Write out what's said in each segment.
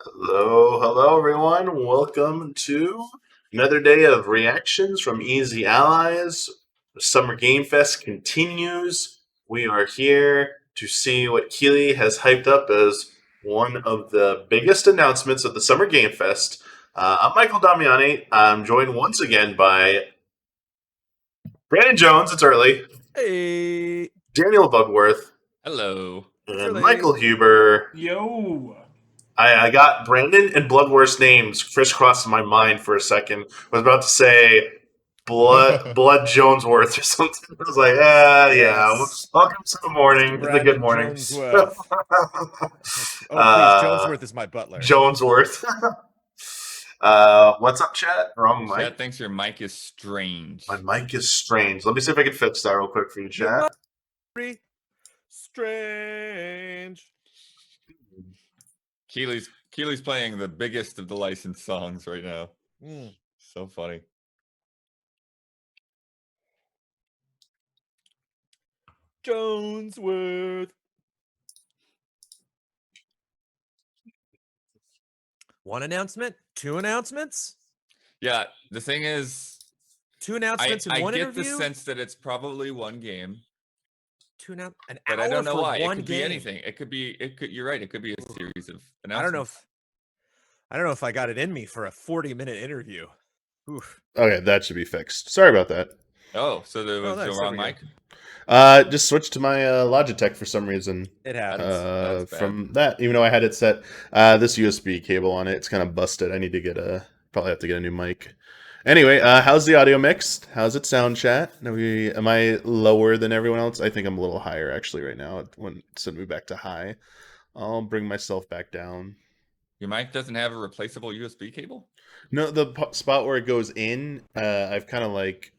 Hello, everyone. Welcome to another day of reactions from Easy Allies. The Summer Game Fest continues. We are here to see what Keighley has hyped up as one of the biggest announcements of the Summer Game Fest. I'm Michael Damiani. I'm joined once again by Brandon Jones. It's early. Hey, Daniel Bugworth Hello. and Michael Huber. Yo. I got Brandon and Bloodworth's names crisscrossed in my mind for a second. I was about to say Blood Jonesworth or something. I was like, yeah. Yes. Welcome to the morning. It's a good Brandon morning. Jonesworth. Please, Jonesworth is my butler. Jonesworth. What's up, chat? Wrong mic. Chat thinks your mic is strange. My mic is strange. Let me see if I can fix that real quick for you, chat. Strange. Keighley's playing the biggest of the licensed songs right now. So funny. Jonesworth. One announcement? Two announcements? Yeah, the thing is, two announcements in one interview? I get the sense that it's probably one game. But I don't know why. It could game. be anything. It could. You're right. It could be a series of announcements. I don't know if I got it in me for a 40-minute interview. Oof. Okay, that should be fixed. Sorry about that. Oh, so there was the wrong mic? Just switched to my Logitech for some reason. It happens. From that, even though I had it set this USB cable on it, it's kind of busted. I need to probably have to get a new mic. Anyway, how's the audio mix? How's it sound, chat? Am I lower than everyone else? I think I'm a little higher actually right now. Send me back to high. I'll bring myself back down. Your mic doesn't have a replaceable USB cable? No, the spot where it goes in, I've kind of like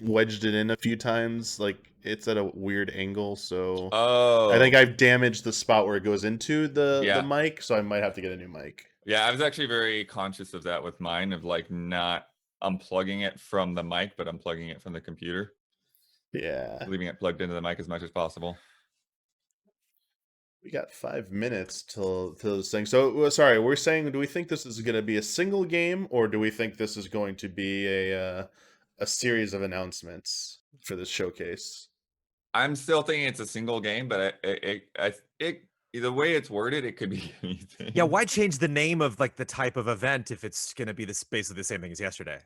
wedged it in a few times. Like it's at a weird angle, so I think I've damaged the spot where it goes into the mic, so I might have to get a new mic. Yeah, I was actually very conscious of that with mine, of like not unplugging it from the mic, but unplugging it from the computer. Yeah. Leaving it plugged into the mic as much as possible. We got 5 minutes till this thing. So, sorry, we're saying, do we think this is going to be a single game, or do we think this is going to be a series of announcements for this showcase? I'm still thinking it's a single game, but the way it's worded, it could be anything. Yeah, why change the name of like the type of event if it's going to be basically the same thing as yesterday?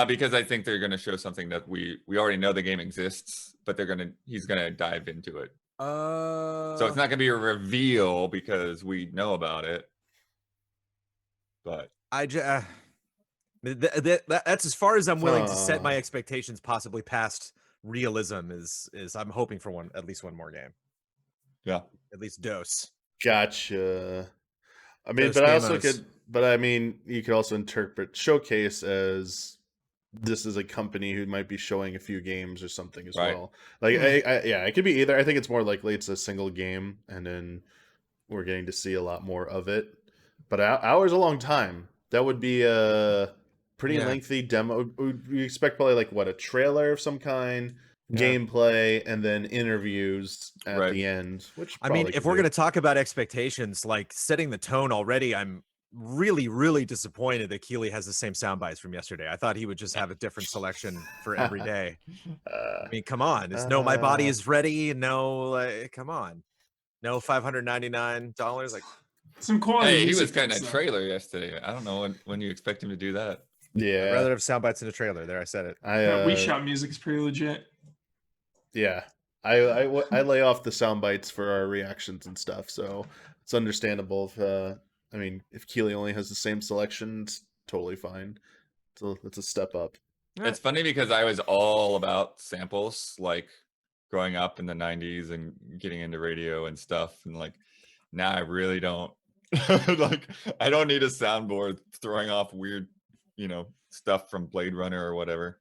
Because I think they're going to show something that we already know the game exists, but he's going to dive into it. So it's not going to be a reveal because we know about it. But that's as far as I'm willing to set my expectations, possibly past realism. Is I'm hoping for at least one more game. Yeah, at least dose. Gotcha. I mean, but I mean, you could also interpret showcase as this is a company who might be showing a few games or something as well. Like, it could be either. I think it's more likely it's a single game, and then we're getting to see a lot more of it. But hours a long time. That would be a pretty lengthy demo. We expect probably like a trailer of some kind, gameplay, and then interviews at the end. Which I mean, if we're going to talk about expectations, like setting the tone already, I'm really, really disappointed that Keighley has the same sound bites from yesterday. I thought he would just have a different selection for every day. I mean, come on. It's no, my body is ready. No, come on. No $599. Like some quality. Hey, he was cutting a trailer yesterday. I don't know when you expect him to do that. Yeah. I'd rather have sound bites in a trailer. There, I said it. Wii Shop music is pretty legit. Yeah. I lay off the sound bites for our reactions and stuff, so it's understandable if I mean, if Keighley only has the same selection, it's totally fine. So it's a step up. It's funny because I was all about samples, like growing up in the 90s and getting into radio and stuff. And like, now I really don't. Like, I don't need a soundboard throwing off weird, stuff from Blade Runner or whatever.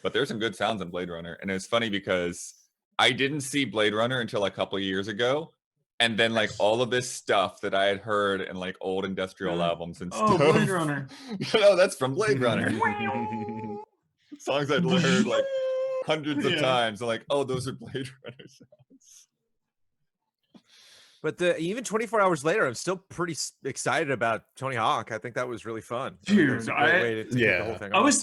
But there's some good sounds in Blade Runner. And it's funny because I didn't see Blade Runner until a couple of years ago. And then like all of this stuff that I had heard in like old industrial albums and stuff. Oh, Blade Runner. That's from Blade Runner. Songs I'd heard like hundreds of times. I'm like, oh, those are Blade Runner sounds. But even 24 hours later, I'm still pretty excited about Tony Hawk. I think that was really fun. Dude, that was a great way to kick the whole thing I off. was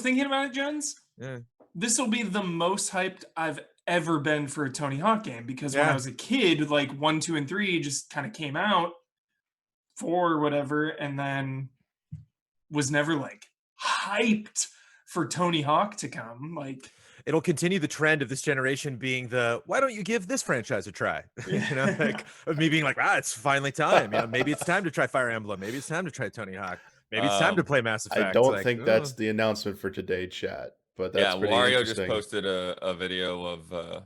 thinking about it, Jens. Yeah. This will be the most hyped I've ever been for a Tony Hawk game, because when I was a kid, like 1, 2, and 3 just kind of came out, 4 or whatever, and then was never like hyped for Tony Hawk to come. Like, it'll continue the trend of this generation being why don't you give this franchise a try? You know, like of me being like, it's finally time. You know, maybe it's time to try Fire Emblem. Maybe it's time to try Tony Hawk. Maybe it's time to play Mass Effect. I don't think that's the announcement for today, chat. But that's pretty Wario interesting. just posted a video of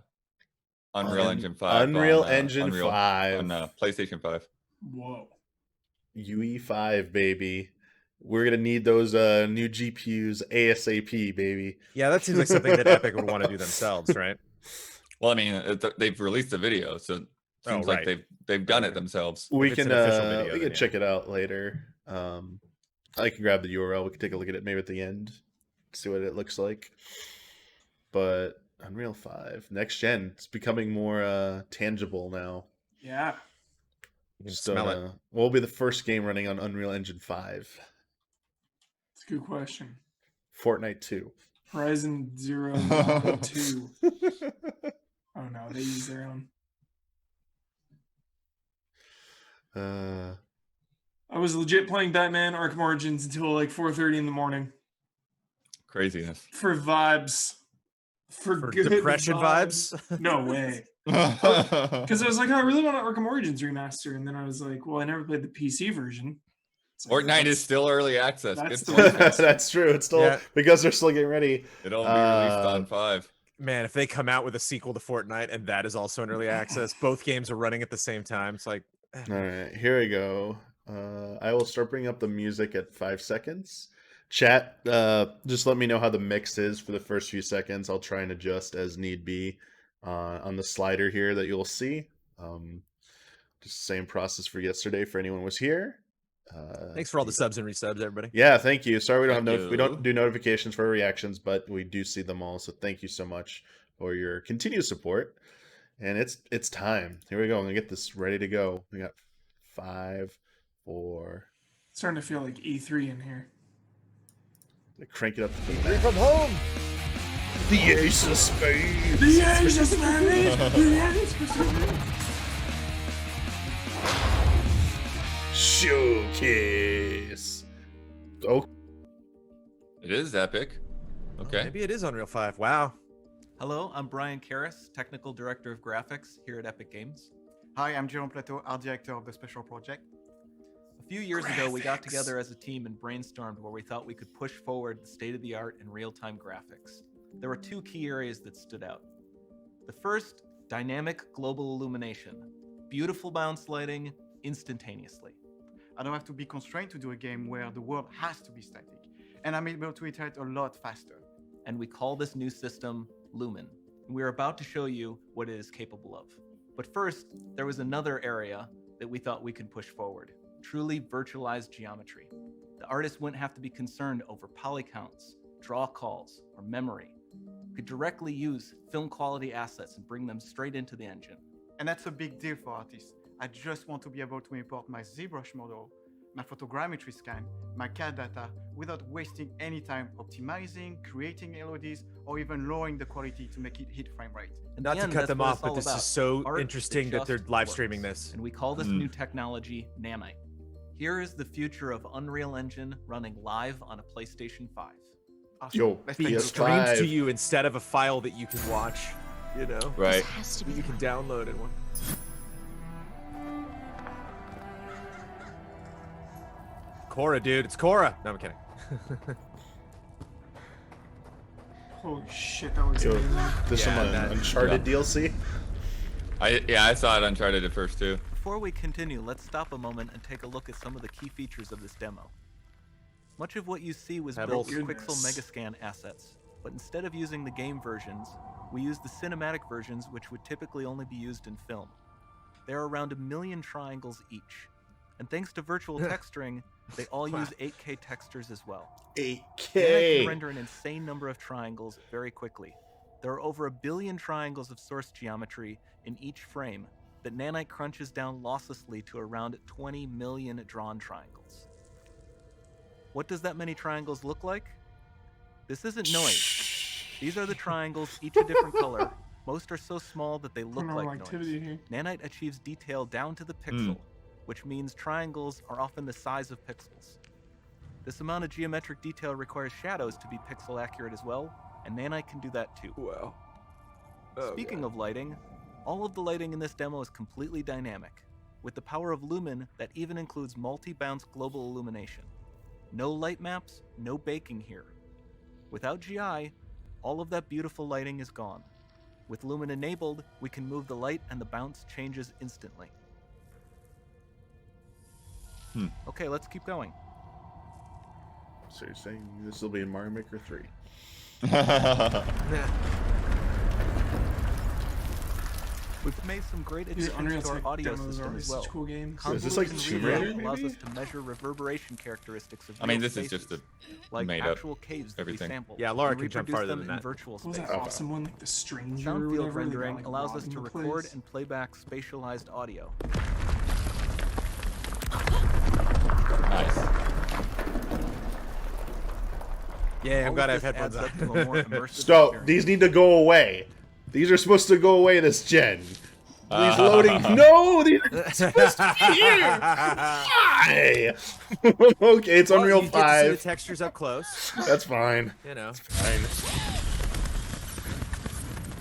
Unreal Engine 5. Unreal Engine 5 on PlayStation 5. Whoa. UE5, baby. We're gonna need those new GPUs ASAP, baby. Yeah, that seems like something that Epic would want to do themselves, right? Well, I mean, they've released the video, so it seems like they've done it themselves. We can check it out later. I can grab the URL. We can take a look at it maybe at the end, see what it looks like. But Unreal 5 next gen, it's becoming more tangible now. Yeah. You can smell it. What will be the first game running on Unreal Engine 5? It's a good question. Fortnite 2. Horizon Zero 2. Oh no, they use their own. I was legit playing Batman Arkham Origins until like 4:30 in the morning. Craziness. For vibes. For good depression vibes? No way. Because I was like, I really want an Arkham Origins remaster. And then I was like, well, I never played the PC version. Fortnite is still early access. That's true. It's still because they're still getting ready. It'll be released on 5. Man, if they come out with a sequel to Fortnite and that is also in early access, both games are running at the same time. It's like, all right, here we go. I will start bringing up the music at 5 seconds. Chat, just let me know how the mix is for the first few seconds. I'll try and adjust as need be on the slider here that you'll see. Just the same process for yesterday for anyone who was here. Thanks for all the subs and resubs, everybody. Yeah, thank you. Sorry we don't do notifications for reactions, but we do see them all. So thank you so much for your continued support. And it's time. Here we go. I'm gonna get this ready to go. We got 5, 4. It's starting to feel like E3 in here. Crank it up. E3 from home. The Ace of Spades. The Ace of Spades. The Ace of Spades. Showcase. Oh, it is Epic. Okay. Maybe it is Unreal 5. Wow. Hello, I'm Brian Karras, Technical Director of Graphics here at Epic Games. Hi, I'm Jérôme Plateau, Art Director of the Special Project. A few years ago, we got together as a team and brainstormed where we thought we could push forward the state-of-the-art in real-time graphics. There were 2 key areas that stood out. The first, dynamic global illumination. Beautiful bounce lighting instantaneously. I don't have to be constrained to do a game where the world has to be static, and I'm able to iterate a lot faster. And we call this new system Lumen. And we're about to show you what it is capable of. But first, there was another area that we thought we could push forward. Truly virtualized geometry. The artist wouldn't have to be concerned over poly counts, draw calls, or memory. We could directly use film quality assets and bring them straight into the engine. And that's a big deal for artists. I just want to be able to import my ZBrush model, my photogrammetry scan, my CAD data, without wasting any time optimizing, creating LODs, or even lowering the quality to make it hit frame rate. Not to cut them off, but this is so interesting that they're live streaming this. And we call this new technology Nanite. Here is the future of Unreal Engine running live on a PlayStation 5. Yo, being streamed to you instead of a file that you can watch, you know? Right. You can download in one. Cora, dude. It's Cora. No, I'm kidding. Holy shit, that looks amazing. This one Uncharted DLC? I saw it Uncharted at first too. Before we continue, let's stop a moment and take a look at some of the key features of this demo. Much of what you see was built with Quixel Megascan assets, but instead of using the game versions, we used the cinematic versions, which would typically only be used in film. There are around 1 million triangles each, and thanks to virtual texturing, they all use 8K textures as well. 8K! Nanite can render an insane number of triangles very quickly. There are over 1 billion triangles of source geometry in each frame, that nanite crunches down losslessly to around 20 million drawn triangles. What does that many triangles look like? This isn't noise. These are the triangles, each a different color. Most are so small that they look like noise. Here. Nanite achieves detail down to the pixel, which means triangles are often the size of pixels. This amount of geometric detail requires shadows to be pixel accurate as well, and nanite can do that too. Wow. Speaking of lighting, all of the lighting in this demo is completely dynamic, with the power of Lumen that even includes multi-bounce global illumination. No light maps, no baking here. Without GI, all of that beautiful lighting is gone. With Lumen enabled, we can move the light and the bounce changes instantly. Okay, let's keep going. So you're saying this will be in Mario Maker 3? We've made some great additions to our audio system as well. Cool games. So is this like Tomb Raider, allows maybe? us to measure reverberation characteristics of I mean, real this is just spaces, a like made up actual caves that everything. we sampled. Yeah, Laura and can jump reproduce farther them than in that. virtual What was space. that awesome one, like the Stranger? Sound or field whatever, rendering like, allows us logging to the record place. and playback spatialized audio. Nice. Yeah, I'm All glad I of have this headphones adds on. up to a more immersive So experience. these need to go away. These are supposed to go away this gen. These loading. No, these are supposed to be here. Why? Okay, it's Well, Unreal you get to see the 5. textures up close. That's fine. You know. Fine.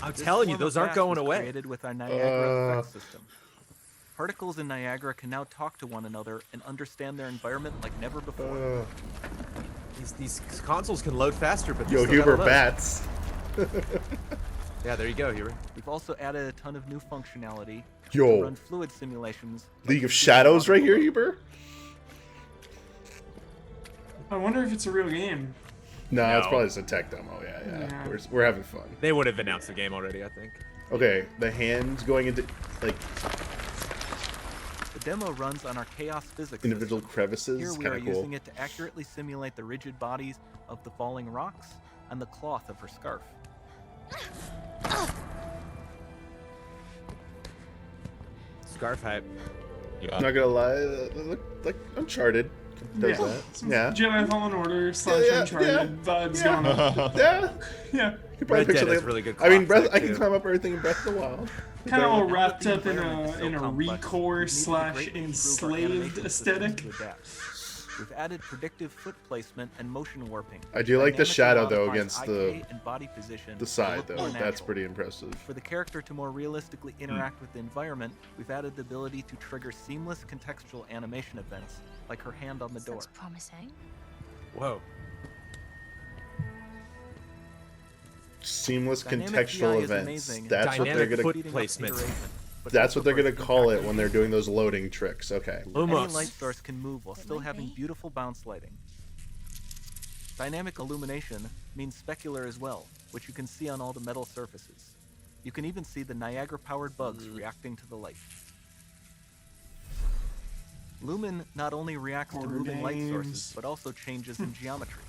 I'm This telling you, form those of aren't gas going was away. Created with our Niagara effects system. Particles in Niagara can now talk to one another and understand their environment like never before. These consoles can load faster, but they Yo, still gotta Huber load. bats. Yeah, there you go, Huber. We've also added a ton of new functionality Yo. to run fluid simulations. League like of the sea Shadows water right here, below. Huber? I wonder if it's a real game. No, it's No. probably just a tech demo. Yeah. Yeah. We're having fun. They would have announced the game already, I think. Okay, the hands going into like The demo runs on our chaos physics individual system. crevices. Here we Kind are of cool. using it to accurately simulate the rigid bodies of the falling rocks and the cloth of her scarf. Scarf hype. Yeah. I'm not gonna lie, they look like Uncharted does Yeah. that. Some Yeah. Jedi Fallen Order / yeah, Uncharted vibes yeah. going on. Yeah. Yeah. You could probably Red Dead picture has the- really good I mean, clock Breath. I tech, can too. climb up everything in Breath of the Wild. Kind of all Okay. wrapped Now that up the in environment is so a complex, recore we've needed to / greatly improve our enslaved animation systems aesthetic. to adapt. We've added predictive foot placement and motion warping. I do like the Dynamically shadow though modifies against eye the gate and body position the to side look though. more That's natural. pretty impressive. For the character to more realistically interact with the environment, we've added the ability to trigger seamless contextual animation events, like her hand on the door. Looks promising. Whoa. Seamless Dynamic contextual GI is events. amazing. That's what they're Dynamic gonna. foot Speeding up placement. iteration, but That's also what they're gonna for call it direct when they're doing those loading tricks. Okay. Any Lumos. light source can move while It still might having be. beautiful bounce lighting. Dynamic illumination means specular as well, which you can see on all the metal surfaces. You can even see the Niagara-powered bugs reacting to the light. Lumen not only reacts to Horror moving light sources, games. but also changes in geometry.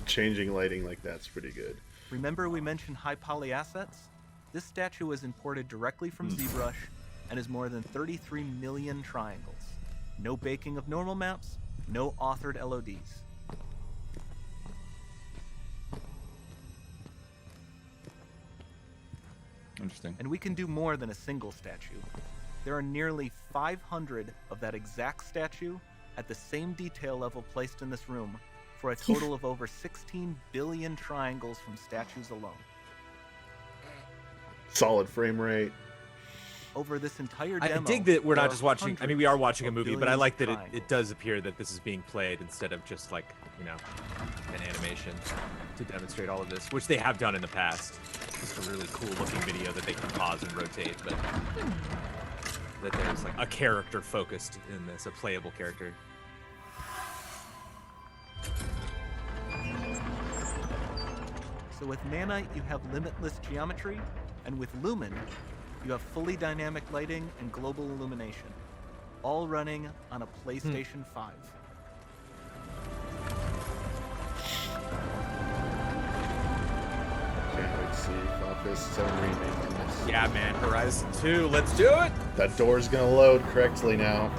Changing lighting like that's pretty good. Remember we mentioned high poly assets? This statue was imported directly from ZBrush and is more than 33 million triangles. No baking of normal maps, no authored LODs. Interesting. And we can do more than a single statue. There are nearly 500 of that exact statue at the same detail level placed in this room for a total of over 16 billion triangles from statues alone. Solid frame rate. Over this entire I demo, dig that we're there not are just watching. I mean, we are hundreds watching a of movie, but I billions like of that triangles. it does appear that this is being played instead of just like, you know, an animation to demonstrate all of this, which they have done in the past. Just a really cool looking video that they can pause and rotate, but that there's like a character focused in this, a playable character. So with Nanite, you have limitless geometry, and with Lumen, you have fully dynamic lighting and global illumination, all running on a PlayStation 5. Let's see, Final Fantasy 7 Remake on this. Yeah, man, Horizon 2, let's do it! That door's gonna load correctly now.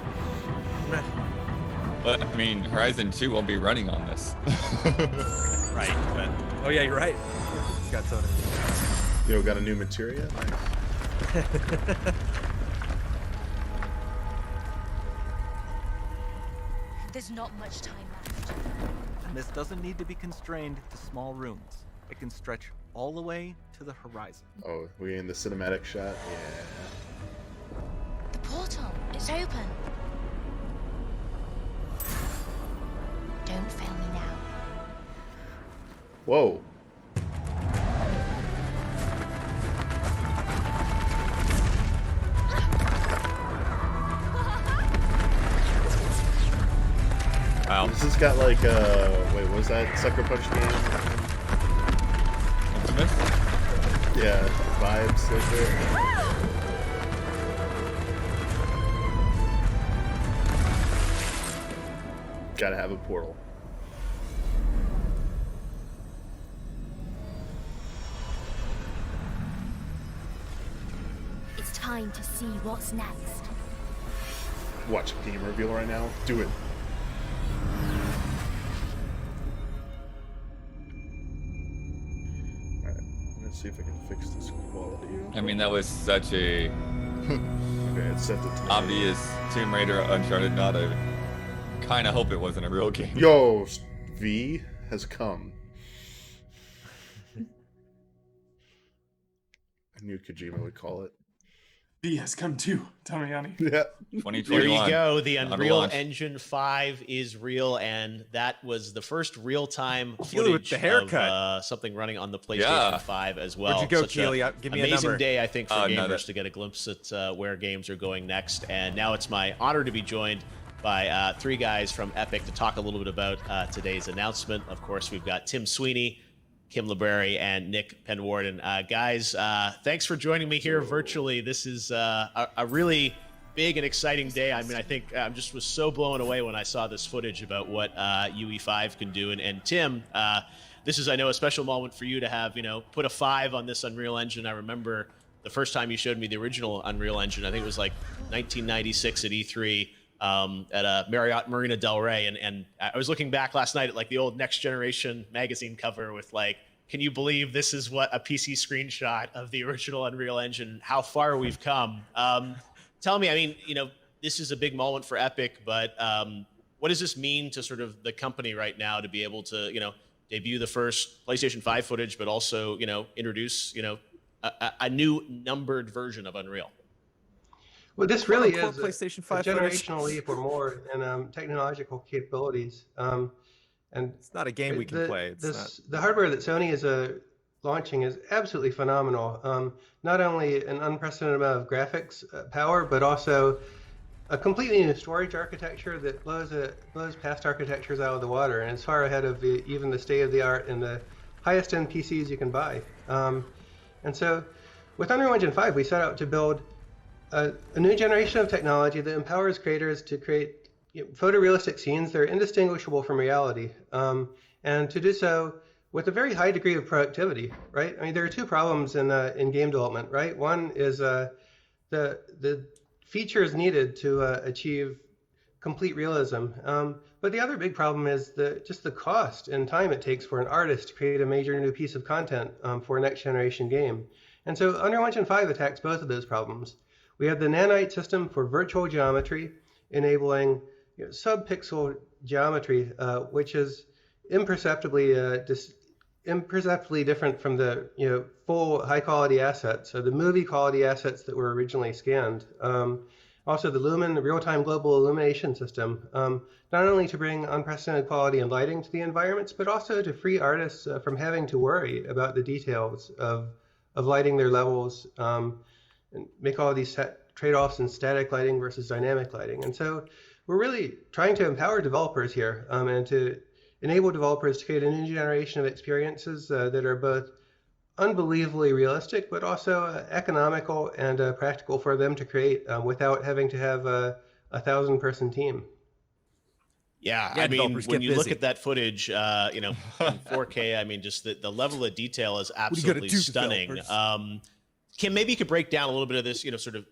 But, I mean, Horizon 2 won't be running on this. Right, but... Oh yeah, you're right. It's got Sony. Yo, got a new materia? Nice. There's not much time left. And this doesn't need to be constrained to small rooms. It can stretch all the way to the horizon. Oh, we in the cinematic shot? Yeah. The portal, it's open. Don't fail me now. Whoa. Wow. This has got like wait, what was that Sucker Punch game? Optimus? Yeah, vibes like that. Gotta have a portal. It's time to see what's next. Watch a game reveal right now. Do it. Alright, let's see if I can fix this quality. I mean, that was such a Okay, it sent it to me. obvious Tomb Raider Uncharted nod. I kind of hope it wasn't a real game. Yo, V has come. I knew Kojima would call it. V has come too, Tamiani. Yeah. 2021. There you go. The On Unreal launch. Engine 5 is real, and that was the first real-time Keighley with footage the haircut. of something running on the PlayStation Yeah. 5 as well. Where'd you go, Such Keighley? a Give me a amazing number. day, I think, for No, gamers that- to get a glimpse at where games are going next. And now it's my honor to be joined by three guys from Epic to talk a little bit about today's announcement. Of course, we've got Tim Sweeney, Kim Library, and Nick Penwarden. Guys, thanks for joining me here virtually. This is a really big and exciting day. I mean, I think I just was so blown away when I saw this footage about what UE5 can do. And Tim, this is, I know, a special moment for you to have, put a 5 on this Unreal Engine. I remember the first time you showed me the original Unreal Engine. I think it was like 1996 at E3. At Marriott Marina Del Rey, and I was looking back last night at like the old Next Generation magazine cover with like, can you believe this is what a PC screenshot of the original Unreal Engine, how far we've come. Tell me, I mean, this is a big moment for Epic, but what does this mean to sort of the company right now to be able to, debut the first PlayStation 5 footage, but also, introduce, a new numbered version of Unreal? Well, this really Core is PlayStation a 5 footage. generational leap or more in technological capabilities. And It's not a game we can play. the hardware that Sony is launching is absolutely phenomenal. Not only an unprecedented amount of graphics power, but also a completely new storage architecture that blows past architectures out of the water, and it's far ahead of even the state of the art and the highest end PCs you can buy. And so, with Unreal Engine 5, we set out to build a new generation of technology that empowers creators to create photorealistic scenes that are indistinguishable from reality, and to do so with a very high degree of productivity, right? I mean, there are two problems in game development, right? One is the features needed to achieve complete realism, but the other big problem is just the cost and time it takes for an artist to create a major new piece of content for a next generation game. And so Unreal Engine 5 attacks both of those problems. We have the nanite system for virtual geometry, enabling sub-pixel geometry, which is imperceptibly different from the full high-quality assets, so the movie quality assets that were originally scanned. Also, the Lumen, the real-time global illumination system, not only to bring unprecedented quality and lighting to the environments, but also to free artists from having to worry about the details of lighting their levels, and make all of these trade-offs in static lighting versus dynamic lighting. And so we're really trying to empower developers here, and to enable developers to create a new generation of experiences that are both unbelievably realistic, but also economical and practical for them to create without having to have a 1,000-person team. Yeah, I mean, when you look at that footage, in 4K, I mean, just the level of detail is absolutely stunning. Kim, maybe you could break down a little bit of this, sort of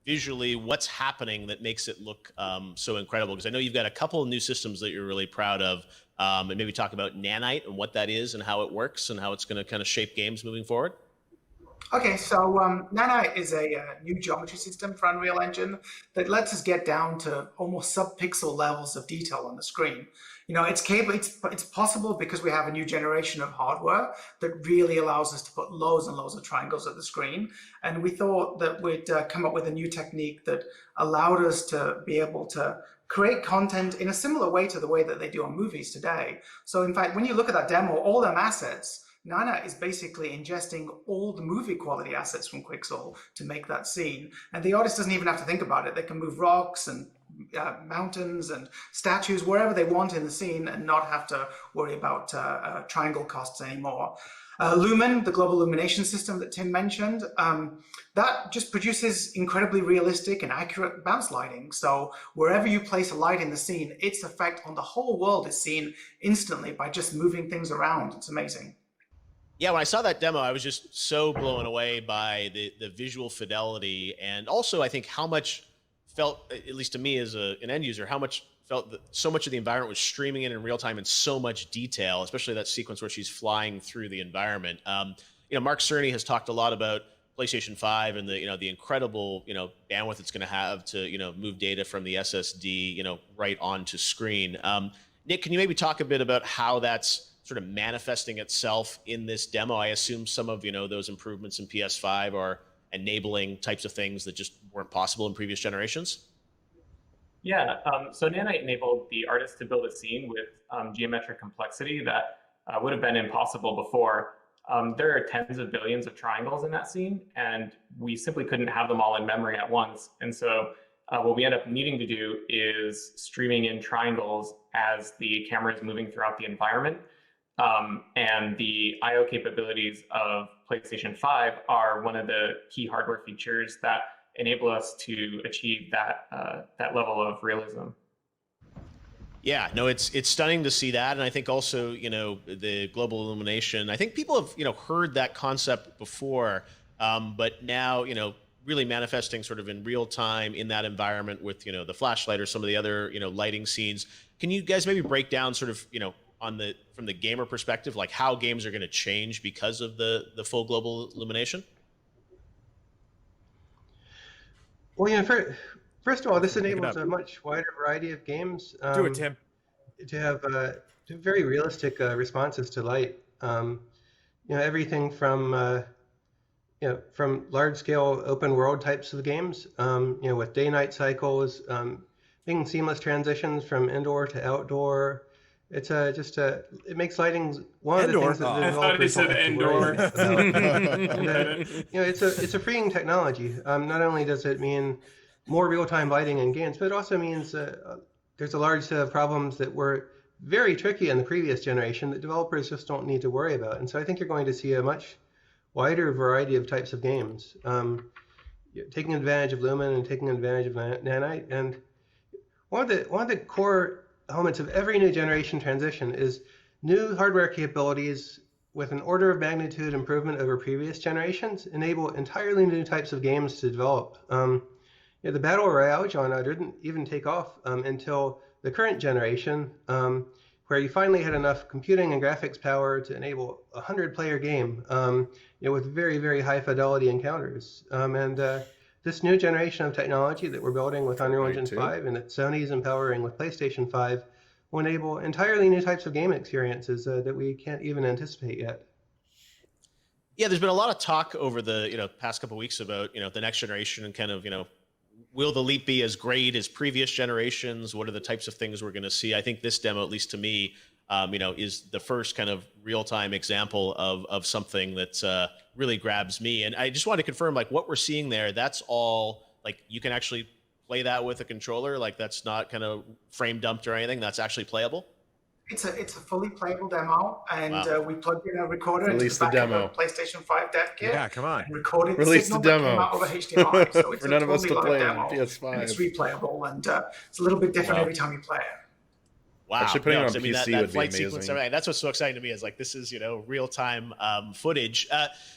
visually what's happening that makes it look so incredible. Because I know you've got a couple of new systems that you're really proud of, and maybe talk about Nanite and what that is and how it works and how it's going to kind of shape games moving forward. Okay, so Nanite is a new geometry system for Unreal Engine that lets us get down to almost sub-pixel levels of detail on the screen. It's possible because we have a new generation of hardware that really allows us to put loads and loads of triangles at the screen. And we thought that we'd come up with a new technique that allowed us to be able to create content in a similar way to the way that they do on movies today. So in fact, when you look at that demo, all them assets, Nanite is basically ingesting all the movie quality assets from Quixel to make that scene. And the artist doesn't even have to think about it. They can move rocks and mountains and statues wherever they want in the scene and not have to worry about triangle costs anymore. Lumen, the global illumination system that Tim mentioned, that just produces incredibly realistic and accurate bounce lighting. So wherever you place a light in the scene, its effect on the whole world is seen instantly by just moving things around. It's amazing. Yeah, when I saw that demo, I was just so blown away by the visual fidelity, and also I think how much felt, at least to me as an end user, how much felt that so much of the environment was streaming in real time in so much detail, especially that sequence where she's flying through the environment. Mark Cerny has talked a lot about PlayStation 5 and the incredible bandwidth it's going to have to move data from the SSD right onto screen. Nick, can you maybe talk a bit about how that's sort of manifesting itself in this demo? I assume some of those improvements in PS5 are enabling types of things that just weren't possible in previous generations. Yeah, so Nanite enabled the artist to build a scene with geometric complexity that would have been impossible before. There are tens of billions of triangles in that scene, and we simply couldn't have them all in memory at once. And so what we end up needing to do is streaming in triangles as the camera is moving throughout the environment. And the I/O capabilities of PlayStation 5 are one of the key hardware features that enable us to achieve that level of realism. Yeah, no, it's stunning to see that, and I think also the global illumination. I think people have heard that concept before, but now really manifesting sort of in real time in that environment with the flashlight or some of the other lighting scenes. Can you guys maybe break down sort of from the gamer perspective, like how games are going to change because of the full global illumination? Well, first of all, this enables a much wider variety of games. Do it, Tim. To have very realistic responses to light. Everything from large-scale open-world types of games, with day-night cycles, being seamless transitions from indoor to outdoor. It's it makes lighting one of the things that the developers don't have to worry about. It's a freeing technology. Not only does it mean more real-time lighting in games, but it also means there's a large set of problems that were very tricky in the previous generation that developers just don't need to worry about. And so I think you're going to see a much wider variety of types of games, taking advantage of Lumen and taking advantage of Nanite. And one of the core elements of every new generation transition is new hardware capabilities with an order of magnitude improvement over previous generations enable entirely new types of games to develop. The Battle Royale genre didn't even take off until the current generation, where you finally had enough computing and graphics power to enable a 100-player game with very, very high fidelity encounters. This new generation of technology that we're building with Unreal Engine 5 and that Sony's empowering with PlayStation 5 will enable entirely new types of game experiences that we can't even anticipate yet. Yeah, there's been a lot of talk over the past couple of weeks about the next generation and kind of will the leap be as great as previous generations? What are the types of things we're going to see? I think this demo, at least to me, is the first kind of real-time example of something that really grabs me. And I just want to confirm, like, what we're seeing there, that's all, like, you can actually play that with a controller? Like, that's not kind of frame dumped or anything? That's actually playable? It's a fully playable demo, and we plugged in a recorder Release into the back demo. of a PlayStation 5 dev kit. Yeah, come on. And recorded Release signal the that demo. came out over HDMI. So it's For none of us totally to live play on demo, PS5. and it's replayable, and it's a little bit different every time you play it. Wow. Actually, putting it on I mean, PC that would flight be sequence, amazing. that's what's so exciting to me is like, this is, real-time footage.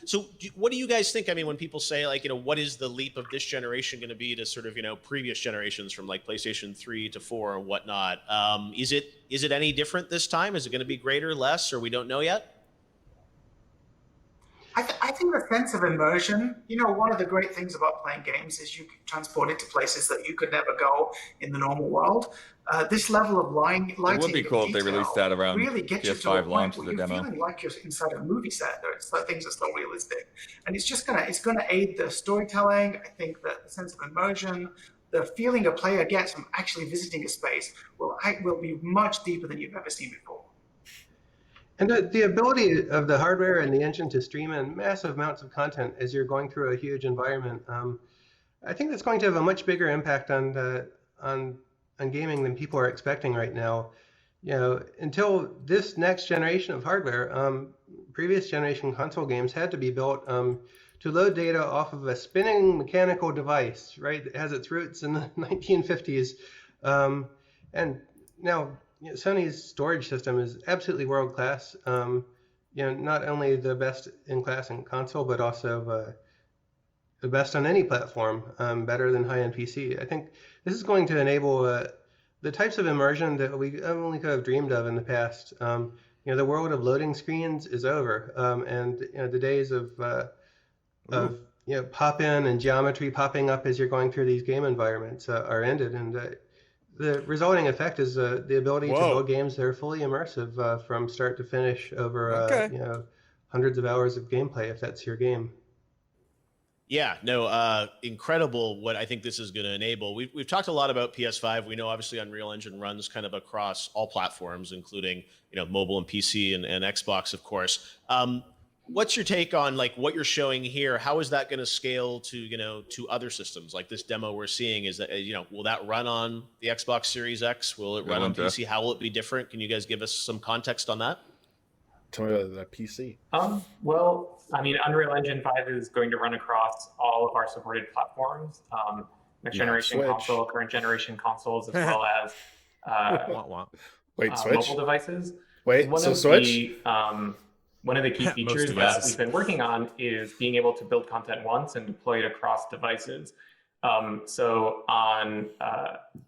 So what do you guys think? I mean, when people say like, what is the leap of this generation going to be to sort of, previous generations from like PlayStation 3 to 4 and whatnot? Is it any different this time? Is it going to be greater, less, or we don't know yet? I think the sense of immersion, one of the great things about playing games is you can transport into places that you could never go in the normal world. This level of lighting It would be cool if they released that around really gets you to a PS5 point launch where as a you're demo. feeling like you're inside a movie set. Things are so realistic, and it's gonna aid the storytelling. I think that the sense of immersion, the feeling a player gets from actually visiting a space will be much deeper than you've ever seen before. And the ability of the hardware and the engine to stream in massive amounts of content as you're going through a huge environment, I think that's going to have a much bigger impact on gaming than people are expecting right now. Until this next generation of hardware, previous generation console games had to be built to load data off of a spinning mechanical device, right? That has its roots in the 1950s, and now. Sony's storage system is absolutely world class. Not only the best in class in console, but also the best on any platform, better than high-end PC. I think this is going to enable the types of immersion that we only could have dreamed of in the past. The world of loading screens is over, and the days of pop in and geometry popping up as you're going through these game environments are ended, and the resulting effect is the ability to build games that are fully immersive from start to finish over hundreds of hours of gameplay, if that's your game. Yeah, no, incredible what I think this is going to enable. We've talked a lot about PS5. We know obviously Unreal Engine runs kind of across all platforms, including mobile and PC and Xbox, of course. What's your take on like what you're showing here? How is that going to scale to to other systems? Like this demo we're seeing, is that will that run on the Xbox Series X? Will it run on PC? How will it be different? Can you guys give us some context on that? Tell me about that PC. Well, I mean, Unreal Engine 5 is going to run across all of our supported platforms, next generation console, current generation consoles, as well as Switch? mobile devices. Switch? One of the key features that we've been working on is being able to build content once and deploy it across devices. So on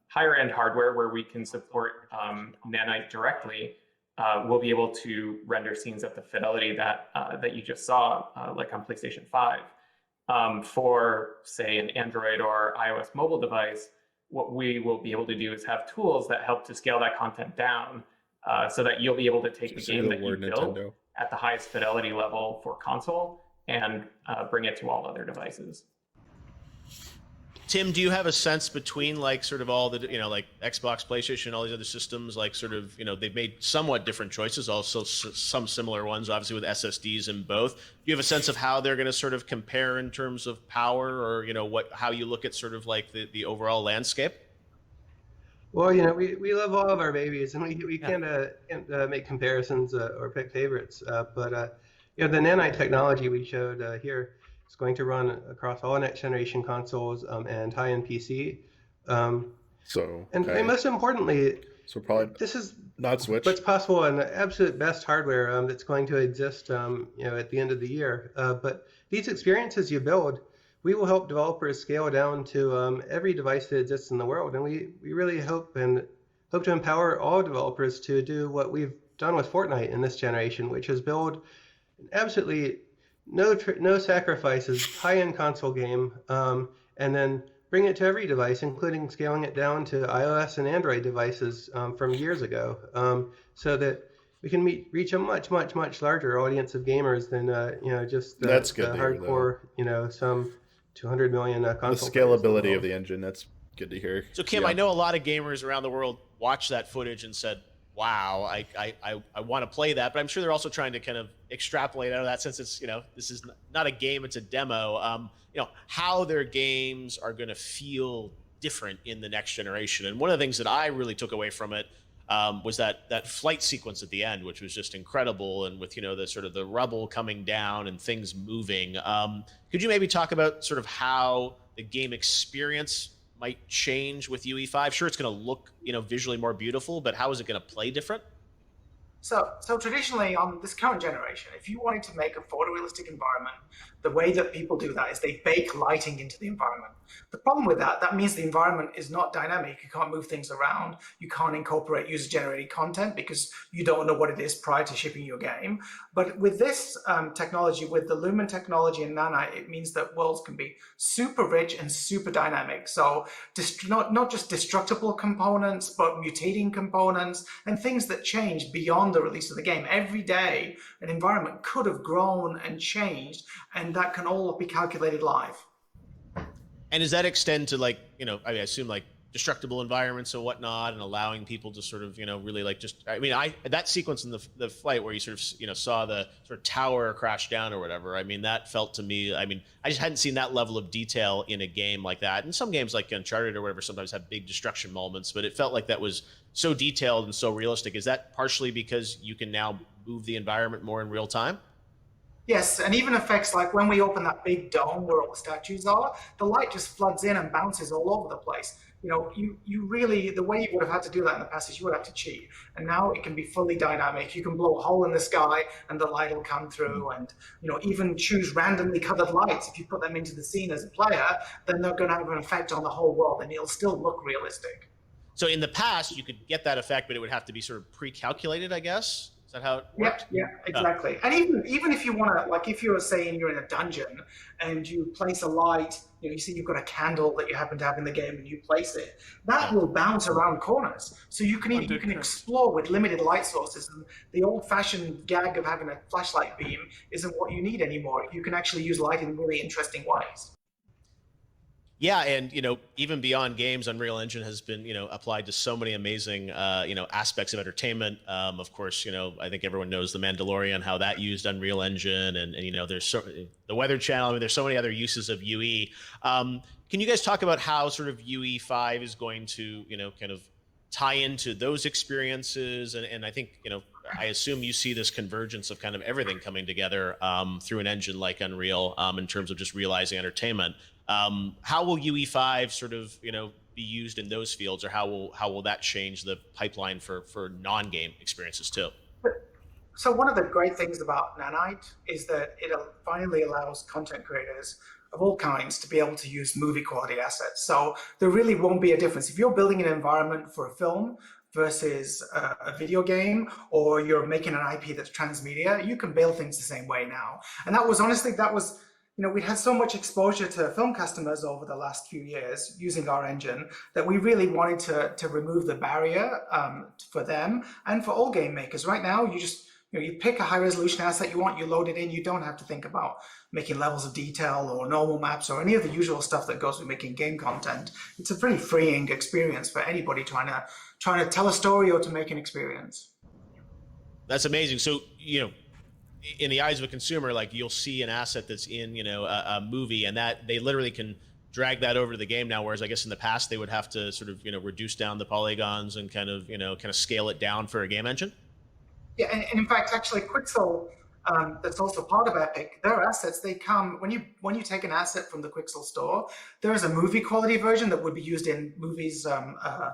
higher end hardware where we can support Nanite directly, we'll be able to render scenes at the fidelity that you just saw, like on PlayStation 5. For, say, an Android or iOS mobile device, what we will be able to do is have tools that help to scale that content down so that you'll be able to take the game that you built at the highest fidelity level for console and bring it to all other devices. Tim, do you have a sense between like sort of all the like Xbox, PlayStation, all these other systems, like sort of they've made somewhat different choices, also some similar ones, obviously with SSDs in both. Do you have a sense of how they're going to sort of compare in terms of power, or how you look at sort of like the overall landscape? Well, we love all of our babies, and we can't make comparisons or pick favorites. But the Nanite technology we showed here is going to run across all next generation consoles and high-end PC. And most importantly, probably this is not Switch. What's possible and the absolute best hardware that's going to exist, at the end of the year. But these experiences you build, we will help developers scale down to every device that exists in the world. And we really hope to empower all developers to do what we've done with Fortnite in this generation, which is build an absolutely no sacrifices high-end console game, and then bring it to every device, including scaling it down to iOS and Android devices from years ago, so that we can reach a much, much, much larger audience of gamers than just the hardcore, some 200 million console. The scalability of the engine, that's good to hear. So Kim, I know a lot of gamers around the world watched that footage and said, wow, I want to play that, but I'm sure they're also trying to kind of extrapolate out of that, since it's, this is not a game, it's a demo, how their games are going to feel different in the next generation. And one of the things that I really took away from it was that flight sequence at the end, which was just incredible. And with, the sort of the rubble coming down and things moving. Could you maybe talk about sort of how the game experience might change with UE5? Sure, it's going to look, visually more beautiful, but how is it going to play different? So traditionally on this current generation, if you wanted to make a photorealistic environment, the way that people do that is they bake lighting into the environment. The problem with that means the environment is not dynamic. You can't move things around. You can't incorporate user-generated content because you don't know what it is prior to shipping your game. But with this technology, with the Lumen technology and Nanite, it means that worlds can be super rich and super dynamic. So not just destructible components, but mutating components and things that change beyond the release of the game. Every day, an environment could have grown and changed, and that can all be calculated live. And does that extend to I assume destructible environments and whatnot, and allowing people to sort of, really that sequence in the flight where you sort of, saw the sort of tower crash down or whatever. That felt to me, I just hadn't seen that level of detail in a game like that. And some games like Uncharted or whatever sometimes have big destruction moments, but it felt like that was so detailed and so realistic. Is that partially because you can now move the environment more in real time? Yes, and even effects like when we open that big dome where all the statues are, the light just floods in and bounces all over the place. You really, the way you would have had to do that in the past is you would have to cheat. And now it can be fully dynamic. You can blow a hole in the sky and the light will come through, and even choose randomly colored lights. If you put them into the scene as a player, then they're going to have an effect on the whole world and it'll still look realistic. So in the past, you could get that effect, but it would have to be sort of pre-calculated, I guess? Is that how it worked? Yeah, exactly. And even if you want to, if you're saying you're in a dungeon and you place a light, you see you've got a candle that you happen to have in the game and you place it, that will bounce around corners. So you can explore with limited light sources. And the old-fashioned gag of having a flashlight beam isn't what you need anymore. You can actually use light in really interesting ways. Yeah, and even beyond games, Unreal Engine has been applied to so many amazing aspects of entertainment. Of course, I think everyone knows The Mandalorian, how that used Unreal Engine, and there's the Weather Channel. There's so many other uses of UE. Can you guys talk about how sort of UE5 is going to kind of tie into those experiences? And I think I assume you see this convergence of kind of everything coming together through an engine like Unreal in terms of just realizing entertainment. How will UE5 sort of, be used in those fields, or how will that change the pipeline for non-game experiences too? So one of the great things about Nanite is that it finally allows content creators of all kinds to be able to use movie quality assets. So there really won't be a difference. If you're building an environment for a film versus a video game, or you're making an IP that's transmedia, you can build things the same way now. And that was we had so much exposure to film customers over the last few years using our engine that we really wanted to remove the barrier for them and for all game makers. Right now, you pick a high resolution asset you want, you load it in, you don't have to think about making levels of detail or normal maps or any of the usual stuff that goes with making game content. It's a pretty freeing experience for anybody trying to tell a story or to make an experience. That's amazing. So, in the eyes of a consumer, you'll see an asset that's in, a movie, and that they literally can drag that over to the game now. Whereas I guess in the past they would have to sort of, reduce down the polygons and kind of scale it down for a game engine. Yeah, and in fact, actually, Quixel, that's also part of Epic. Their assets, they come when you take an asset from the Quixel store. There is a movie quality version that would be used in movies. I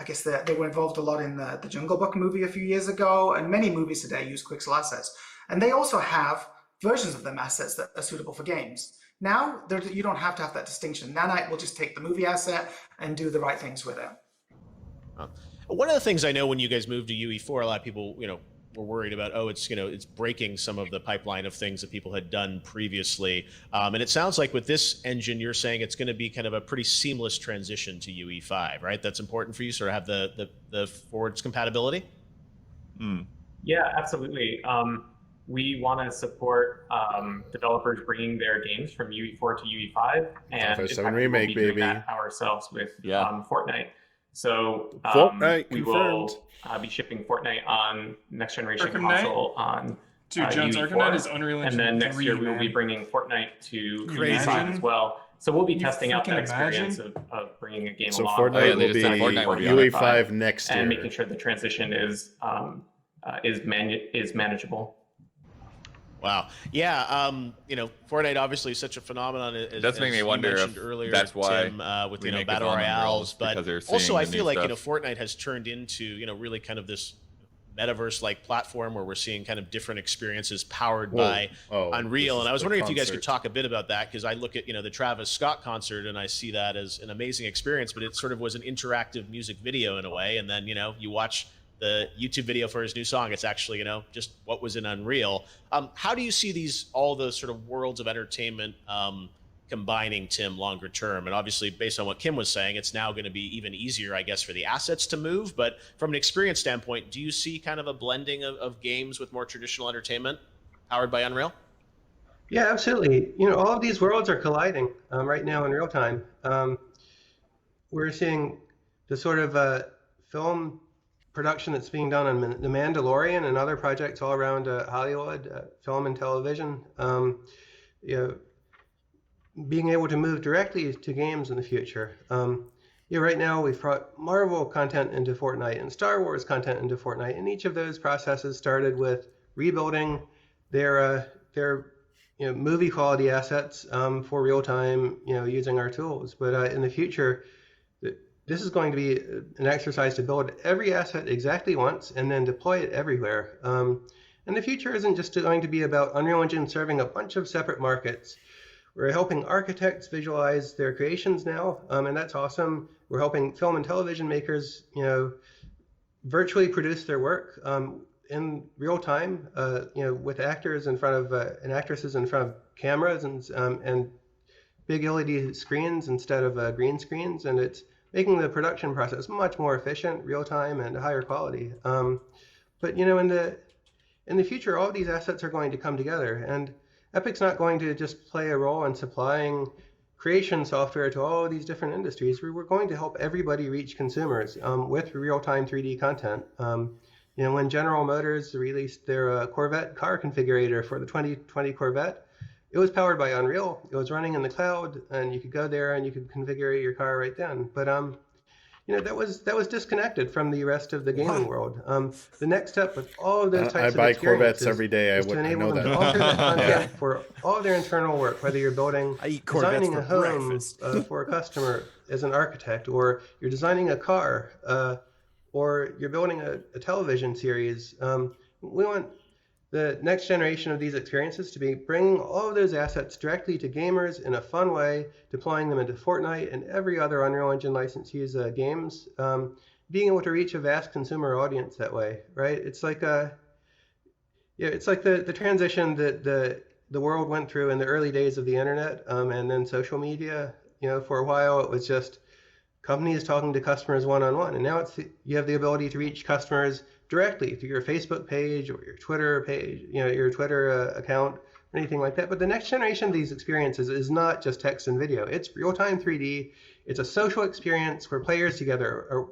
guess they were involved a lot in the Jungle Book movie a few years ago, and many movies today use Quixel assets. And they also have versions of them assets that are suitable for games. Now, you don't have to have that distinction. Nanite will just take the movie asset and do the right things with it. One of the things I know when you guys moved to UE4, a lot of people, were worried about, it's breaking some of the pipeline of things that people had done previously. And it sounds like with this engine, you're saying it's going to be kind of a pretty seamless transition to UE5, right? That's important for you, sort of have the forwards compatibility? Yeah, absolutely. We want to support developers bringing their games from UE4 to UE5, and in fact, remake, we'll be doing that ourselves with Fortnite. So Fortnite we confirmed. will be shipping Fortnite on next generation console on John's UE4, Arcanine is Unreal Engine and then next 3, year we'll be bringing Fortnite to UE5 as well. So we'll be testing out that experience of bringing a game along. So Fortnite will be UE5 next year, and making sure the transition is manageable. Wow. Yeah. Fortnite obviously is such a phenomenon. That's making me wonder if earlier, that's why Tim, with battle royales, but also I feel like Fortnite has turned into really kind of this metaverse-like platform where we're seeing kind of different experiences powered by Unreal. And I was wondering if you guys could talk a bit about that, because I look at the Travis Scott concert and I see that as an amazing experience, but it sort of was an interactive music video in a way. And then you watch the YouTube video for his new song, it's actually just what was in Unreal. How do you see all those sort of worlds of entertainment combining, Tim, longer term? And obviously, based on what Kim was saying, it's now going to be even easier, I guess, for the assets to move. But from an experience standpoint, do you see kind of a blending of games with more traditional entertainment powered by Unreal? Yeah, absolutely. All of these worlds are colliding right now in real time. We're seeing the sort of film production that's being done on The Mandalorian and other projects all around Hollywood, film and television. Being able to move directly to games in the future. Right now we've brought Marvel content into Fortnite and Star Wars content into Fortnite, and each of those processes started with rebuilding their movie quality assets for real time, using our tools. But in the future, this is going to be an exercise to build every asset exactly once and then deploy it everywhere. And the future isn't just going to be about Unreal Engine serving a bunch of separate markets. We're helping architects visualize their creations now, and that's awesome. We're helping film and television makers, virtually produce their work in real time, with actors in front of and actresses in front of cameras and big LED screens instead of green screens, and it's making the production process much more efficient, real time, and higher quality. But in the future, all of these assets are going to come together, and Epic's not going to just play a role in supplying creation software to all of these different industries. We're going to help everybody reach consumers with real-time 3D content. When General Motors released their Corvette car configurator for the 2020 Corvette, it was powered by Unreal. It was running in the cloud, and you could go there and you could configure your car right then. But that was disconnected from the rest of the gaming world. The next step with all of those types of experiences, Corvettes every day. Is to enable them to alter the content for all of their internal work, whether you're designing a home for a customer as an architect, or you're designing a car, or you're building a television series. We want the next generation of these experiences to be bringing all of those assets directly to gamers in a fun way, deploying them into Fortnite and every other Unreal Engine license-use games, being able to reach a vast consumer audience that way, right? It's like the transition that the world went through in the early days of the internet, and then social media. For a while it was just companies talking to customers one-on-one, and now you have the ability to reach customers directly through your Facebook page or your Twitter page, your Twitter account, or anything like that. But the next generation of these experiences is not just text and video. It's real-time 3D. It's a social experience where players are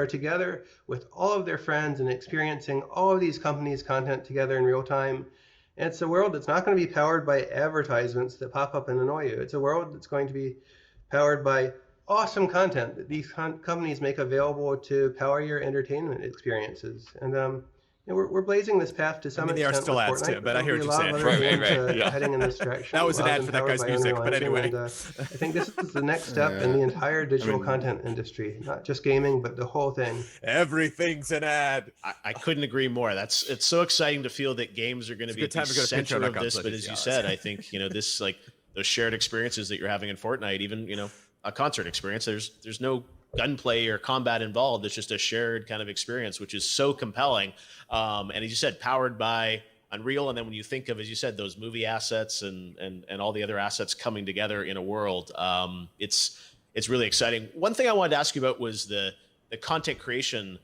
together with all of their friends and experiencing all of these companies' content together in real time. And it's a world that's not going to be powered by advertisements that pop up and annoy you. It's a world that's going to be powered by awesome content that these companies make available to power your entertainment experiences. And we're blazing this path to some extent. They are still ads, Tim, but I hear what you're saying. Right. Heading in this direction. That was an ad for that guy's music, but anyway. And, I think this is the next step in the entire digital content industry, not just gaming, but the whole thing. Everything's an ad. I couldn't agree more. It's so exciting to feel that games are going to be at the center of this. But as you said, I think this those shared experiences that you're having in Fortnite, even a concert experience. There's no gunplay or combat involved. It's just a shared kind of experience, which is so compelling. And as you said, powered by Unreal. And then when you think of, as you said, those movie assets and all the other assets coming together in a world, it's really exciting. One thing I wanted to ask you about was the content creation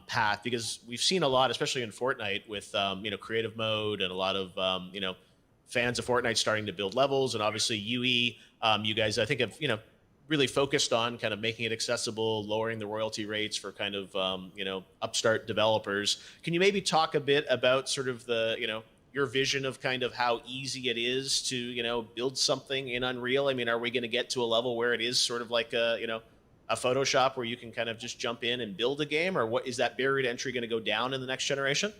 path, because we've seen a lot, especially in Fortnite, with creative mode and a lot of fans of Fortnite starting to build levels, and obviously UE, you guys I think have really focused on kind of making it accessible, lowering the royalty rates for kind of, upstart developers. Can you maybe talk a bit about sort of your vision of kind of how easy it is to, build something in Unreal? I mean, are we going to get to a level where it is sort of like a Photoshop where you can kind of just jump in and build a game, or what is that barrier to entry going to go down in the next generation?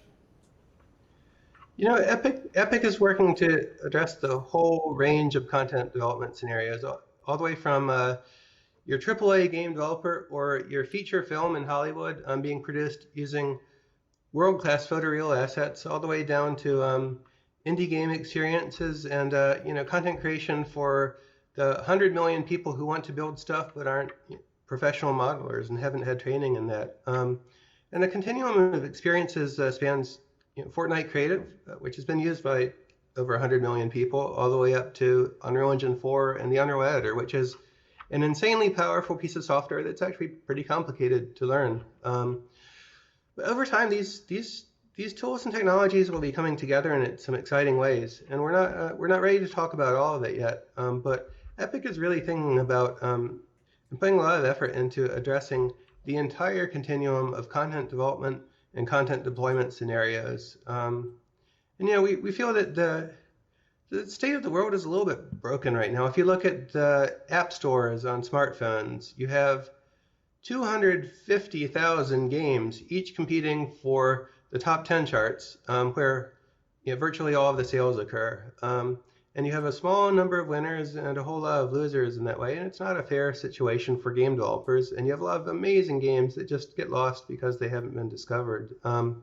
You know, Epic is working to address the whole range of content development scenarios, all the way from your AAA game developer or your feature film in Hollywood being produced using world-class photoreal assets, all the way down to indie game experiences and content creation for the 100 million people who want to build stuff but aren't professional modelers and haven't had training in that. And the continuum of experiences spans Fortnite Creative, which has been used by over 100 million people, all the way up to Unreal Engine 4 and the Unreal Editor, which is an insanely powerful piece of software that's actually pretty complicated to learn. But over time, these tools and technologies will be coming together in some exciting ways, and we're not ready to talk about all of it yet. But Epic is really thinking about and putting a lot of effort into addressing the entire continuum of content development and content deployment scenarios. And we feel that the state of the world is a little bit broken right now. If you look at the app stores on smartphones, you have 250,000 games, each competing for the top 10 charts, where virtually all of the sales occur. And you have a small number of winners and a whole lot of losers in that way, and it's not a fair situation for game developers. And you have a lot of amazing games that just get lost because they haven't been discovered. More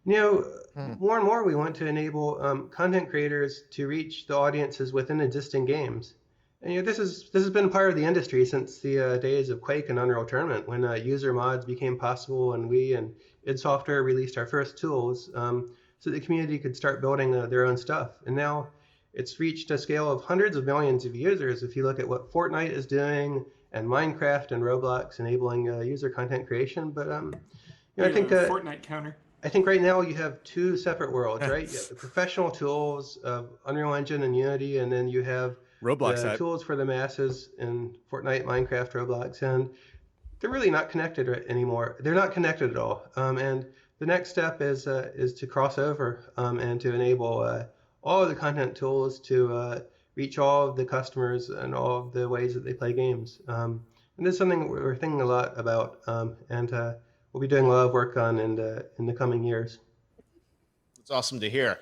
and more we want to enable content creators to reach the audiences within existing games. And this has been part of the industry since the days of Quake and Unreal Tournament, when user mods became possible, and we and id Software released our first tools so the community could start building their own stuff. And now it's reached a scale of hundreds of millions of users. If you look at what Fortnite is doing, and Minecraft and Roblox enabling user content creation, but I think Fortnite counter. I think right now you have two separate worlds, right? You have the professional tools of Unreal Engine and Unity, and then you have Roblox tools for the masses in Fortnite, Minecraft, Roblox, and they're really not connected anymore. They're not connected at all. And the next step is to cross over and to enable all of the content tools to reach all of the customers and all of the ways that they play games. And this is something we're thinking a lot about, and we'll be doing a lot of work on in the coming years. It's awesome to hear.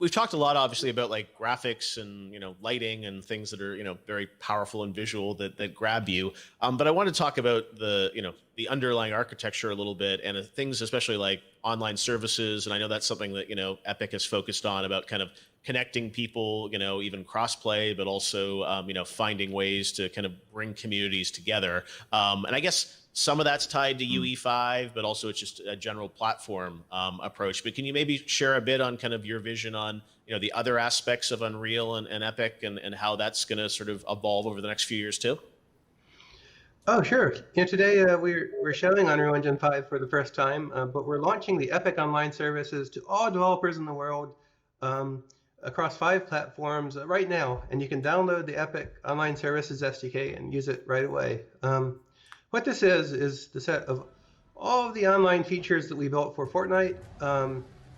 We've talked a lot, obviously, about like graphics and lighting and things that are very powerful and visual that grab you. But I want to talk about the underlying architecture a little bit, and things especially like online services. And I know that's something that Epic has focused on, about kind of connecting people, even crossplay, but also finding ways to kind of bring communities together. And I guess some of that's tied to UE5, but also it's just a general platform approach. But can you maybe share a bit on kind of your vision on the other aspects of Unreal and Epic, and how that's going to sort of evolve over the next few years too? Oh, sure. Today we're showing Unreal Engine 5 for the first time, but we're launching the Epic Online services to all developers in the world across 5 platforms right now. And you can download the Epic Online Services SDK and use it right away. What this is the set of all of the online features that we built for Fortnite,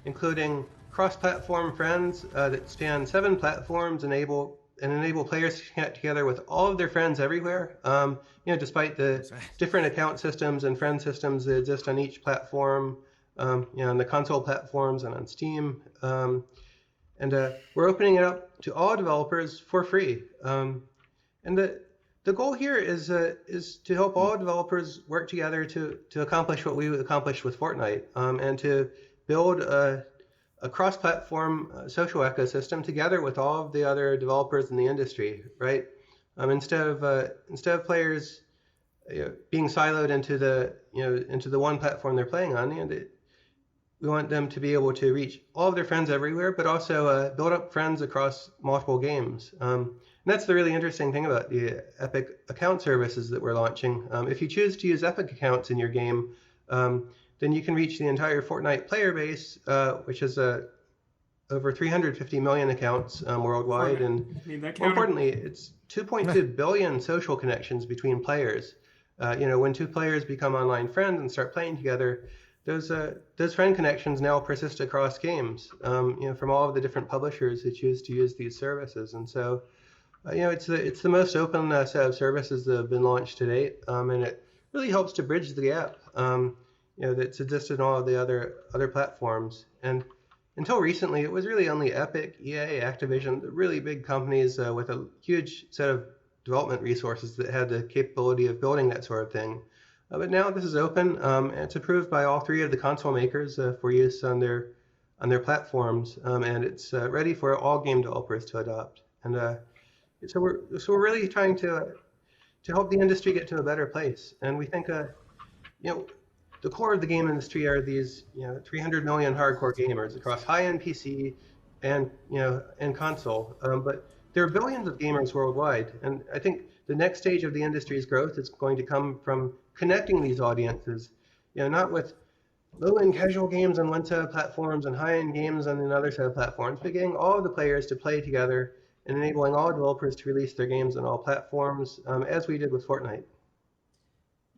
including cross-platform friends that span 7 platforms, enable players to connect together with all of their friends everywhere. Despite the different account systems and friend systems that exist on each platform, on the console platforms and on Steam. And we're opening it up to all developers for free. And the goal here is to help all developers work together to accomplish what we accomplished with Fortnite, and to build a cross-platform social ecosystem together with all of the other developers in the industry, right? Instead of players being siloed into the one platform they're playing on, we want them to be able to reach all of their friends everywhere, but also build up friends across multiple games. And that's the really interesting thing about the Epic account services that we're launching. If you choose to use Epic accounts in your game, then you can reach the entire Fortnite player base, which is over 350 million accounts worldwide. And more importantly, it's 2.2 billion social connections between players. When 2 players become online friends and start playing together, those friend connections now persist across games, from all of the different publishers who choose to use these services. And so, it's the most open set of services that have been launched to date, and it really helps to bridge the gap, that's existed in all of the other platforms. And until recently, it was really only Epic, EA, Activision, the really big companies with a huge set of development resources that had the capability of building that sort of thing. But now this is open, and it's approved by all three of the console makers for use on their platforms, and it's ready for all game developers to adopt. And so we're really trying to help the industry get to a better place. And we think, the core of the game industry are these, 300 million hardcore gamers across high-end PC and console. But there are billions of gamers worldwide, and I think the next stage of the industry's growth is going to come from connecting these audiences, not with low-end casual games on one set of platforms and high-end games on another set of platforms, but getting all of the players to play together and enabling all developers to release their games on all platforms, as we did with Fortnite.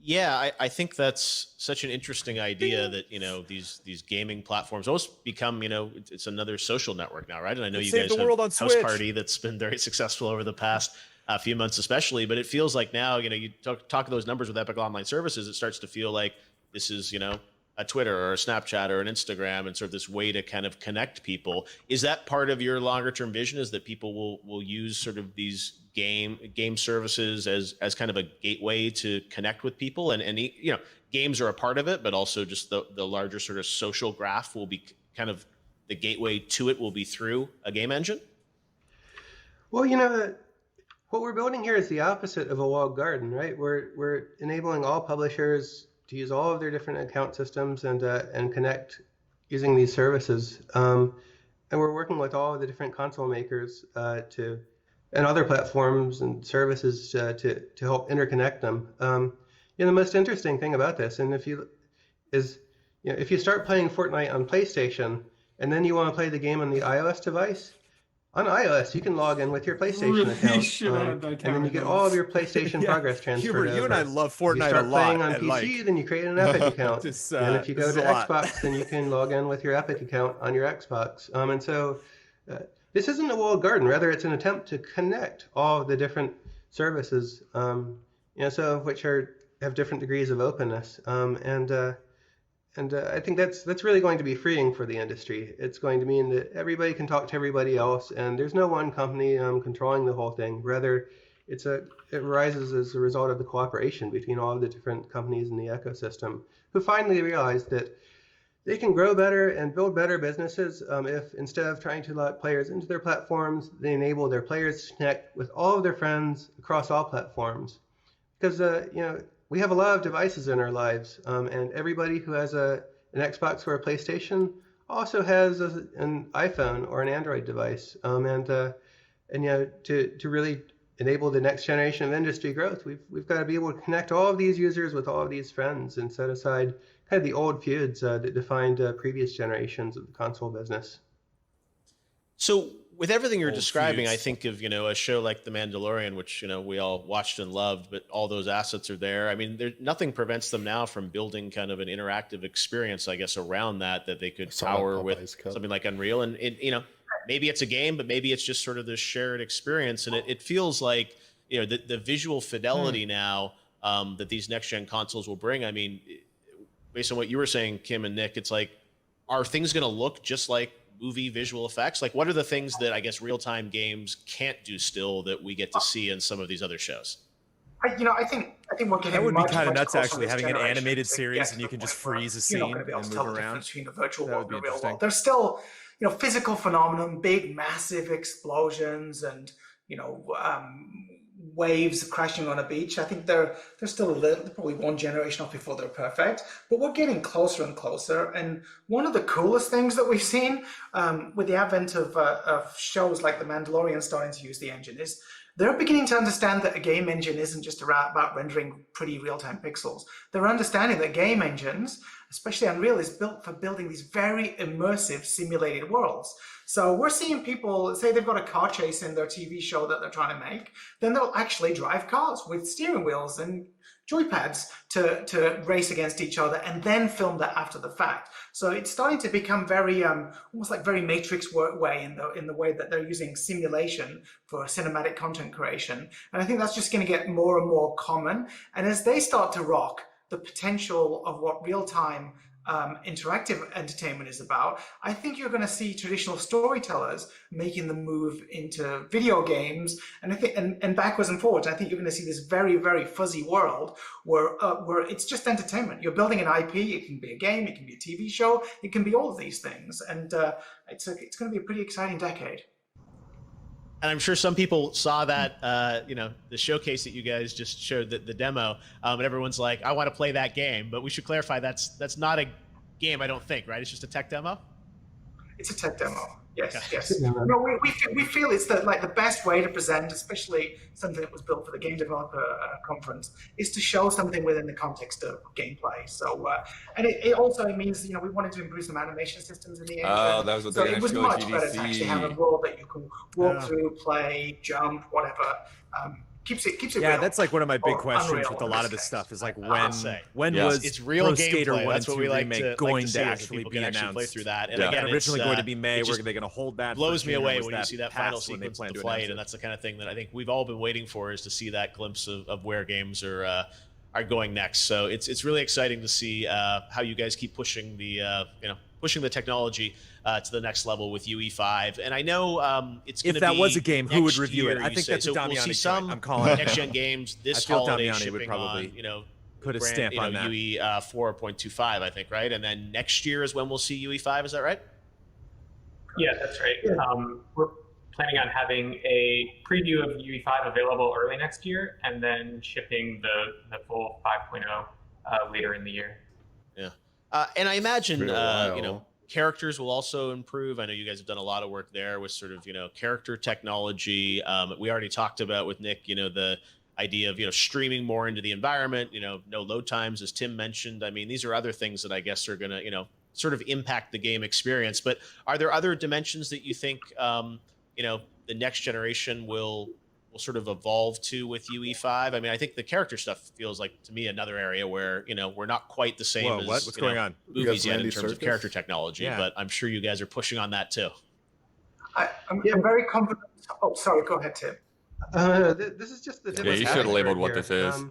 Yeah, I think that's such an interesting idea that, these gaming platforms almost become, it's another social network now, right? And I know you guys have House Party that's been very successful over the past few months especially, but it feels like now, you talk those numbers with Epic Online Services, it starts to feel like this is, a Twitter or a Snapchat or an Instagram and sort of this way to kind of connect people. Is that part of your longer term vision, is that people will use sort of these game services as kind of a gateway to connect with people, and games are a part of it, but also just the larger sort of social graph will be kind of the gateway to it will be through a game engine? Well, what we're building here is the opposite of a walled garden, right? We're enabling all publishers to use all of their different account systems and connect using these services. And we're working with all of the different console makers and other platforms and services to help interconnect them. The most interesting thing about this, and if you start playing Fortnite on PlayStation and then you want to play the game on the iOS device, on iOS you can log in with your PlayStation account, and then you get all of your PlayStation progress transferred over. You and I love Fortnite a lot. You start playing on PC, then you create an Epic account, and if you go to Xbox, then you can log in with your Epic account on your Xbox. And so this isn't a walled garden. Rather, it's an attempt to connect all of the different services, some of which have different degrees of openness. And I think that's really going to be freeing for the industry. It's going to mean that everybody can talk to everybody else, and there's no one company controlling the whole thing. Rather, it arises as a result of the cooperation between all of the different companies in the ecosystem, who finally realize that they can grow better and build better businesses if, instead of trying to lock players into their platforms, they enable their players to connect with all of their friends across all platforms. Because we have a lot of devices in our lives, and everybody who has an Xbox or a PlayStation also has an iPhone or an Android device. To really enable the next generation of industry growth, we've got to be able to connect all of these users with all of these friends and set aside kind of the old feuds that defined previous generations of the console business. So with everything you're describing, I think of, a show like The Mandalorian, which, we all watched and loved, but all those assets are there. I mean, nothing prevents them now from building kind of an interactive experience, I guess, around that they could power with something like Unreal. And, maybe it's a game, but maybe it's just sort of this shared experience. And it feels like, the visual fidelity now that these next-gen consoles will bring. I mean, based on what you were saying, Kim and Nick, it's like, are things going to look just like movie visual effects? Like, what are the things that I guess real-time games can't do still that we get to see in some of these other shows? I think we're getting that would be much, kind of much nuts, actually, having an animated series and you can just freeze a you're scene not going to be able and to tell move the around. difference between a virtual That world would and be a real interesting. world. There's still, physical phenomenon, big, massive explosions, and waves crashing on a beach. I think they're still probably one generation off before they're perfect, but we're getting closer and closer. And one of the coolest things that we've seen with the advent of shows like The Mandalorian starting to use the engine is they're beginning to understand that a game engine isn't just about rendering pretty real-time pixels. They're understanding that game engines, especially Unreal, is built for building these very immersive simulated worlds. So we're seeing people say they've got a car chase in their TV show that they're trying to make, then they'll actually drive cars with steering wheels and joypads to race against each other and then film that after the fact. So it's starting to become very almost like very Matrix way in the way that they're using simulation for cinematic content creation. And I think that's just going to get more and more common. And as they start to rock the potential of what real-time interactive entertainment is about, I think you're going to see traditional storytellers making the move into video games, and I think and backwards and forwards. I think you're going to see this very, very fuzzy world where it's just entertainment. You're building an IP. It can be a game. It can be a TV show. It can be all of these things, and it's going to be a pretty exciting decade. And I'm sure some people saw that, the showcase that you guys just showed, the demo, and everyone's like, I want to play that game. But we should clarify that's not a game, I don't think, right? It's just a tech demo? It's a tech demo. Yes, okay. Yes. No, we feel it's the best way to present, especially something that was built for the Game Developer Conference, is to show something within the context of gameplay. So, and it also means, we wanted to improve some animation systems in the engine. Oh, that was what so they're it was going to show much better to actually have a world that you can walk through, play, jump, whatever. Keeps it yeah, real. that's like one of my big questions with a lot of this stuff is like when was it's real Pro Skater 1 that's and what we 2 like remake to going see to is that actually people be can announced? actually play through that. And yeah. again, originally going to be May. We're going to hold that. Blows me away when you that see that final sequence of the flight, and that's the kind of thing that I think we've all been waiting for, is to see that glimpse of where games are going next. So it's really exciting to see how you guys keep pushing the technology to the next level with UE5. And I know it's going to be, if that was a game, who would review year, it? I think that's so Damiani. We'll see some I'm calling next gen games this I feel holiday Damiani shipping would probably on, put a stamp on that. UE 4.25, I think, right? And then next year is when we'll see UE5. Is that right? Yeah, that's right. We're planning on having a preview of UE5 available early next year, and then shipping the full 5.0 later in the year. Yeah, and I imagine characters will also improve. I know you guys have done a lot of work there with sort of character technology. We already talked about with Nick, the idea of streaming more into the environment. No load times, as Tim mentioned. I mean, these are other things that I guess are going to sort of impact the game experience. But are there other dimensions that you think the next generation will sort of evolve to with UE5? I mean, I think the character stuff feels like, to me, another area where we're not quite the same as what's going on movies yet in terms of character technology. Yeah. But I'm sure you guys are pushing on that too. I'm very confident. Oh, sorry, go ahead, Tim. This is just the tip. Yeah, you should have labeled what this is.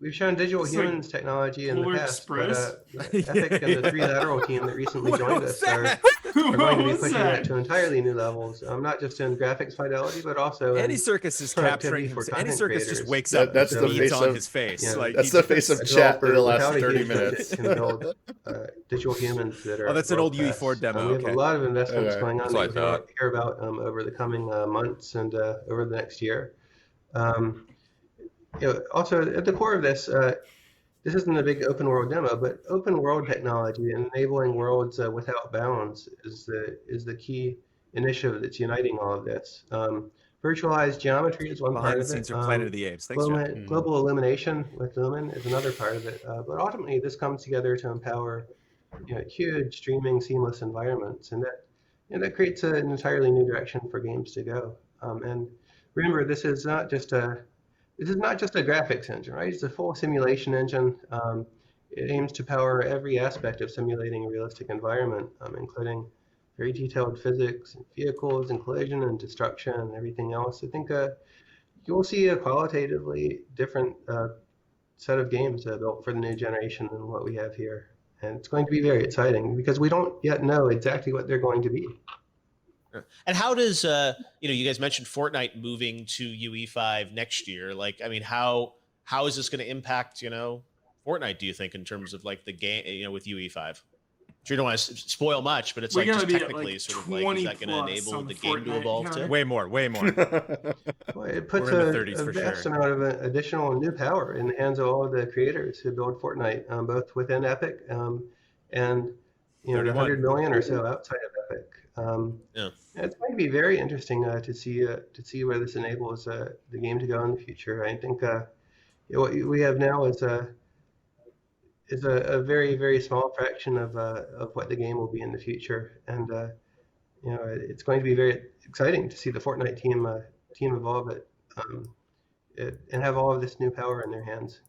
We've shown digital humans technology in the past, but Epic and the 3 Lateral team that recently joined us are going to be pushing that to entirely new levels. Not just in graphics fidelity, but also Andy Serkis is capturing. Andy Serkis just wakes up. That's the face on his face. Yeah, like that's the face of chat for the last 30 minutes. Can build digital humans that are. Oh, that's an old UE4 demo. We have a lot of investments going on that we'll hear about over the coming months and over the next year. Also, at the core of this, this isn't a big open world demo, but open world technology and enabling worlds without bounds is the key initiative that's uniting all of this. Virtualized geometry is one part of it. Planet of the Apes. Thanks, global illumination with Lumen is another part of it. But ultimately, this comes together to empower huge streaming seamless environments, and that creates an entirely new direction for games to go. And remember, this is not just a graphics engine, right? It's a full simulation engine. It aims to power every aspect of simulating a realistic environment, including very detailed physics, and vehicles, and collision, and destruction, and everything else. I think you'll see a qualitatively different set of games built for the new generation than what we have here. And it's going to be very exciting because we don't yet know exactly what they're going to be. And how does you guys mentioned Fortnite moving to UE5 next year? Like, I mean, how is this going to impact Fortnite? Do you think in terms of like the game with UE5? Sure, you don't want to spoil much, but it's like just technically sort of like, is that going to enable the game to evolve too? Way more. Well, it puts a vast amount of additional new power in the hands of all of the creators who build Fortnite, both within Epic and the 100 million or so outside of Epic. It's going to be very interesting to see where this enables the game to go in the future. I think what we have now is a very, very small fraction of what the game will be in the future, and it's going to be very exciting to see the Fortnite team evolve it and have all of this new power in their hands.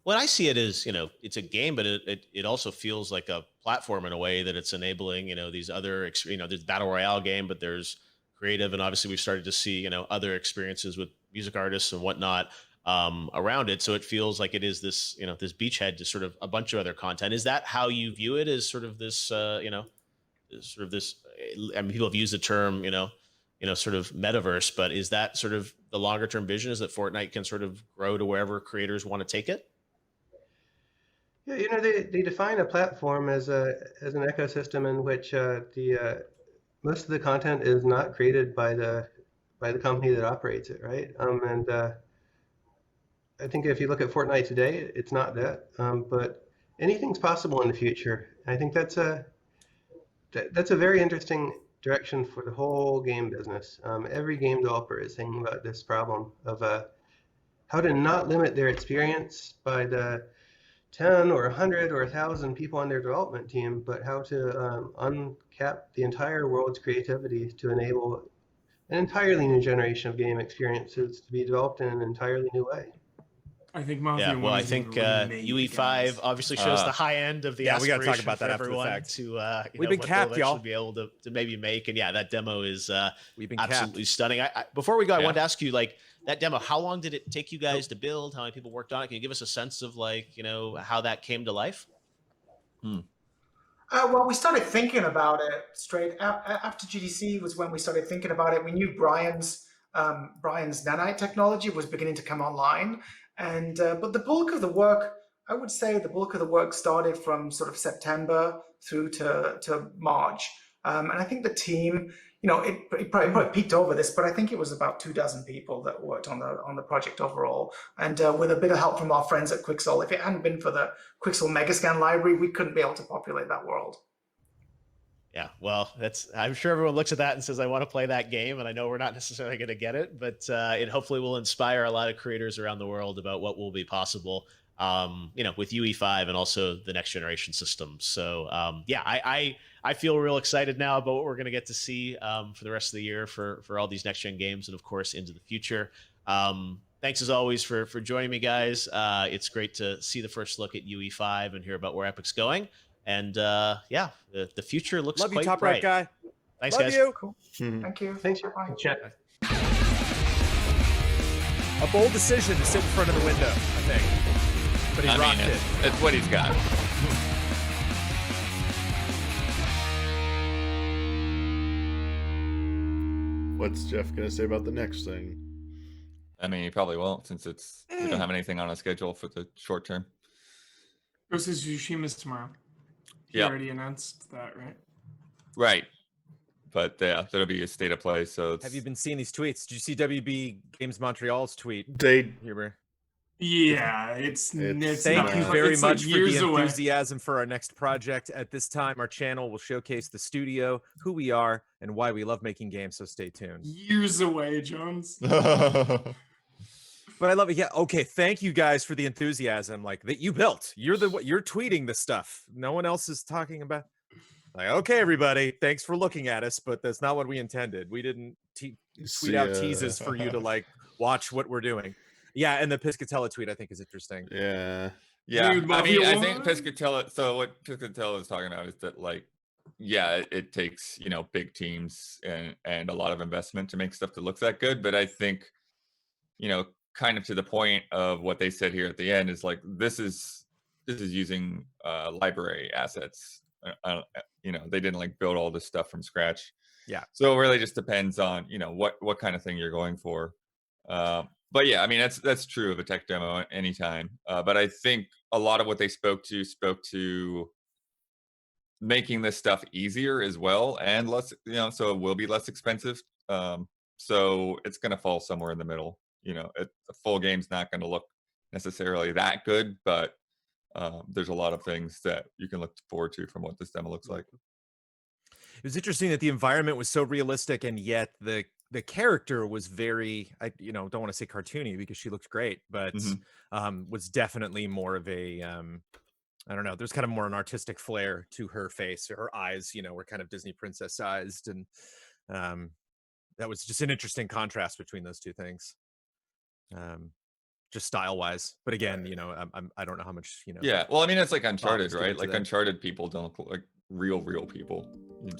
When I see it as, it's a game, but it also feels like a platform in a way that it's enabling, these other, there's battle royale game, but there's creative, and obviously we've started to see, other experiences with music artists and whatnot. around it. So it feels like it is this, this beachhead to sort of a bunch of other content. Is that how you view it? As sort of this, sort of this? I mean, people have used the term, sort of metaverse, but is that sort of the longer term vision? Is that Fortnite can sort of grow to wherever creators want to take it? Yeah, they define a platform as an ecosystem in which the most of the content is not created by the company that operates it, right? And I think if you look at Fortnite today, it's not that, but anything's possible in the future. I think that's a very interesting direction for the whole game business. Every game developer is thinking about this problem of how to not limit their experience by the 10 or 100 or 1,000 people on their development team, but how to uncap the entire world's creativity to enable an entirely new generation of game experiences to be developed in an entirely new way. I think Mafia. Yeah, well, I think UE5 obviously shows the high end of the we got to talk aspiration about that for after the everyone fact. to We've been capped, y'all. Be able to maybe make, and yeah, that demo is We've been absolutely capped. stunning. Before we go, I wanted to ask you, like, that demo, how long did it take you guys to build? How many people worked on it? Can you give us a sense of, like, how that came to life? Well, we started thinking about it straight after GDC was when we started thinking about it. We knew Brian's nanite technology was beginning to come online, and but the bulk of the work, I would say, started from sort of September through to March, and I think the team, it probably peaked over this, but I think it was about 24 people that worked on the project overall, and with a bit of help from our friends at Quixel. If it hadn't been for the Quixel Megascan library, we couldn't be able to populate that world. Yeah, well, I'm sure everyone looks at that and says, I want to play that game, and I know we're not necessarily going to get it, but it hopefully will inspire a lot of creators around the world about what will be possible, with UE5 and also the next generation systems. So, yeah, I feel real excited now about what we're going to get to see for the rest of the year for all these next gen games, and of course into the future. Thanks as always for joining me, guys. It's great to see the first look at UE5 and hear about where Epic's going. And yeah, the future looks Love quite you, top bright. right guy. Thanks, Love guys. you. Cool. Mhm. Thank you. Thanks. Bye. A bold decision to sit in front of the window, I think. But he rocked it. It's what he's got. What's Geoff gonna say about the next thing? I mean, he probably won't, since we don't have anything on a schedule for the short term. Ghost of Tsushima's tomorrow. He already announced that, right? Right. But yeah, there'll be a state of play. So Have you been seeing these tweets? Did you see WB Games Montreal's tweet? Yeah, it's Thank you very much for the enthusiasm for our next project. At this time, our channel will showcase the studio, who we are, and why we love making games, so stay tuned. Years away, Jones. But I love it. Yeah, okay, thank you guys for the enthusiasm that you built. You're tweeting this stuff. No one else is talking about. Like, okay, everybody, thanks for looking at us, but that's not what we intended. We didn't tweet out teases for you to watch what we're doing. Yeah, and the Piscatella tweet I think is interesting. Yeah. Dude, I mean, I think Piscatella. So what Piscatella is talking about is that it takes big teams and a lot of investment to make stuff that looks that good. But I think kind of to the point of what they said here at the end is this is using library assets. They didn't build all this stuff from scratch. Yeah. So it really just depends on what kind of thing you're going for. But yeah, I mean that's true of a tech demo anytime. But I think a lot of what they spoke to making this stuff easier as well and less, so it will be less expensive. So it's going to fall somewhere in the middle. A full game's not going to look necessarily that good, but there's a lot of things that you can look forward to from what this demo looks like. It was interesting that the environment was so realistic, and yet the character was very, don't want to say cartoony because she looked great, but was definitely more of a, I don't know, there's kind of more an artistic flair to her face. Her eyes, were kind of Disney princess sized, and that was just an interesting contrast between those two things. Just style wise, but again, I don't know how much Yeah, well, I mean, it's like Uncharted, right? Like Uncharted people don't look like real people,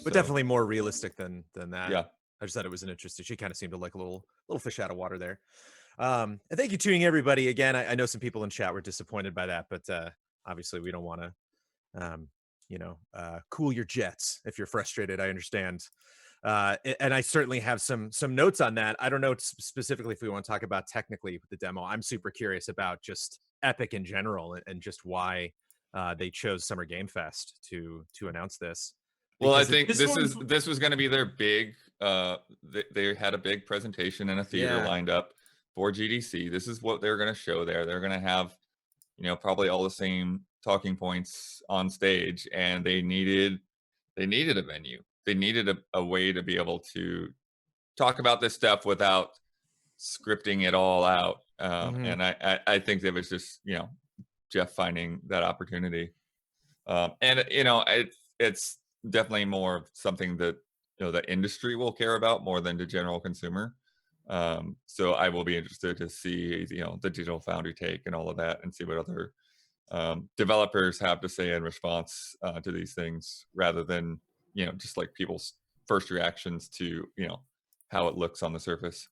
but definitely more realistic than that. Yeah, I just thought it was an interesting. She kind of seemed to like a little fish out of water there. And thank you tuning everybody again. I know some people in chat were disappointed by that, but obviously we don't want to, cool your jets if you're frustrated. I understand. And I certainly have some notes on that. I don't know specifically if we want to talk about technically the demo. I'm super curious about just Epic in general and just why they chose Summer Game Fest to announce this. Well, I think this was going to be their big. They had a big presentation in a theater lined up for GDC. This is what they're going to show there. They're going to have, probably all the same talking points on stage, and they needed a venue. They needed a way to be able to talk about this stuff without scripting it all out. And I think it was just, Geoff finding that opportunity. And it's definitely more of something that the industry will care about more than the general consumer. So I will be interested to see the Digital Foundry take and all of that, and see what other developers have to say in response to these things, rather than just like people's first reactions to how it looks on the surface.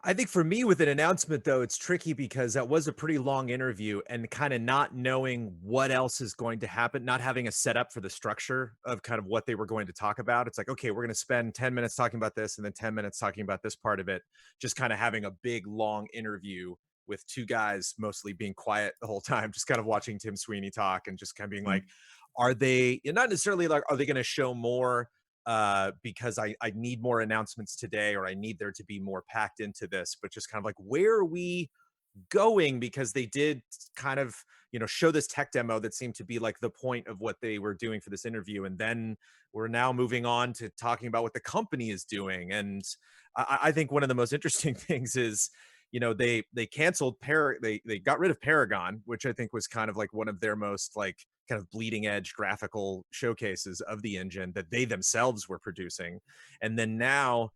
I think for me with an announcement, though, it's tricky because that was a pretty long interview, and kind of not knowing what else is going to happen, not having a setup for the structure of kind of what they were going to talk about. It's like, okay, we're going to spend 10 minutes talking about this and then 10 minutes talking about this part of it. Just kind of having a big, long interview with two guys mostly being quiet the whole time, just kind of watching Tim Sweeney talk and just kind of being like, are they, not necessarily like, are they going to show more because I need more announcements today, or I need there to be more packed into this, but just kind of like, where are we going? Because they did kind of, show this tech demo that seemed to be like the point of what they were doing for this interview. And then we're now moving on to talking about what the company is doing. And I think one of the most interesting things is, they canceled they got rid of Paragon, which I think was kind of like one of their most like kind of bleeding edge graphical showcases of the engine that they themselves were producing. And then now,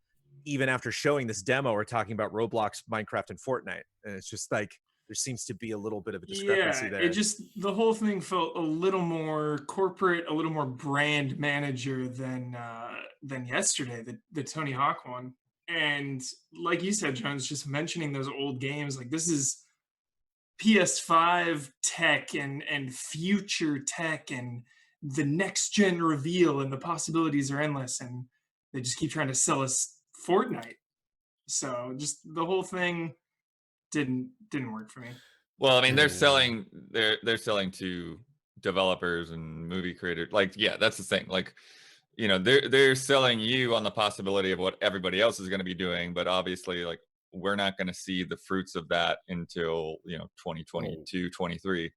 even after showing this demo, we're talking about Roblox, Minecraft, and Fortnite. And it's just like, there seems to be a little bit of a discrepancy there. It just, the whole thing felt a little more corporate, a little more brand manager than yesterday, the Tony Hawk one. And like you said, Jones, just mentioning those old games, like this is PS5 tech and future tech and the next gen reveal, and the possibilities are endless, and they just keep trying to sell us Fortnite. So just the whole thing didn't work for me. Well, I mean, they're selling to developers and movie creators. Like, yeah, that's the thing. Like, they're selling you on the possibility of what everybody else is going to be doing, but obviously, like, we're not going to see the fruits of that until 2022, 23.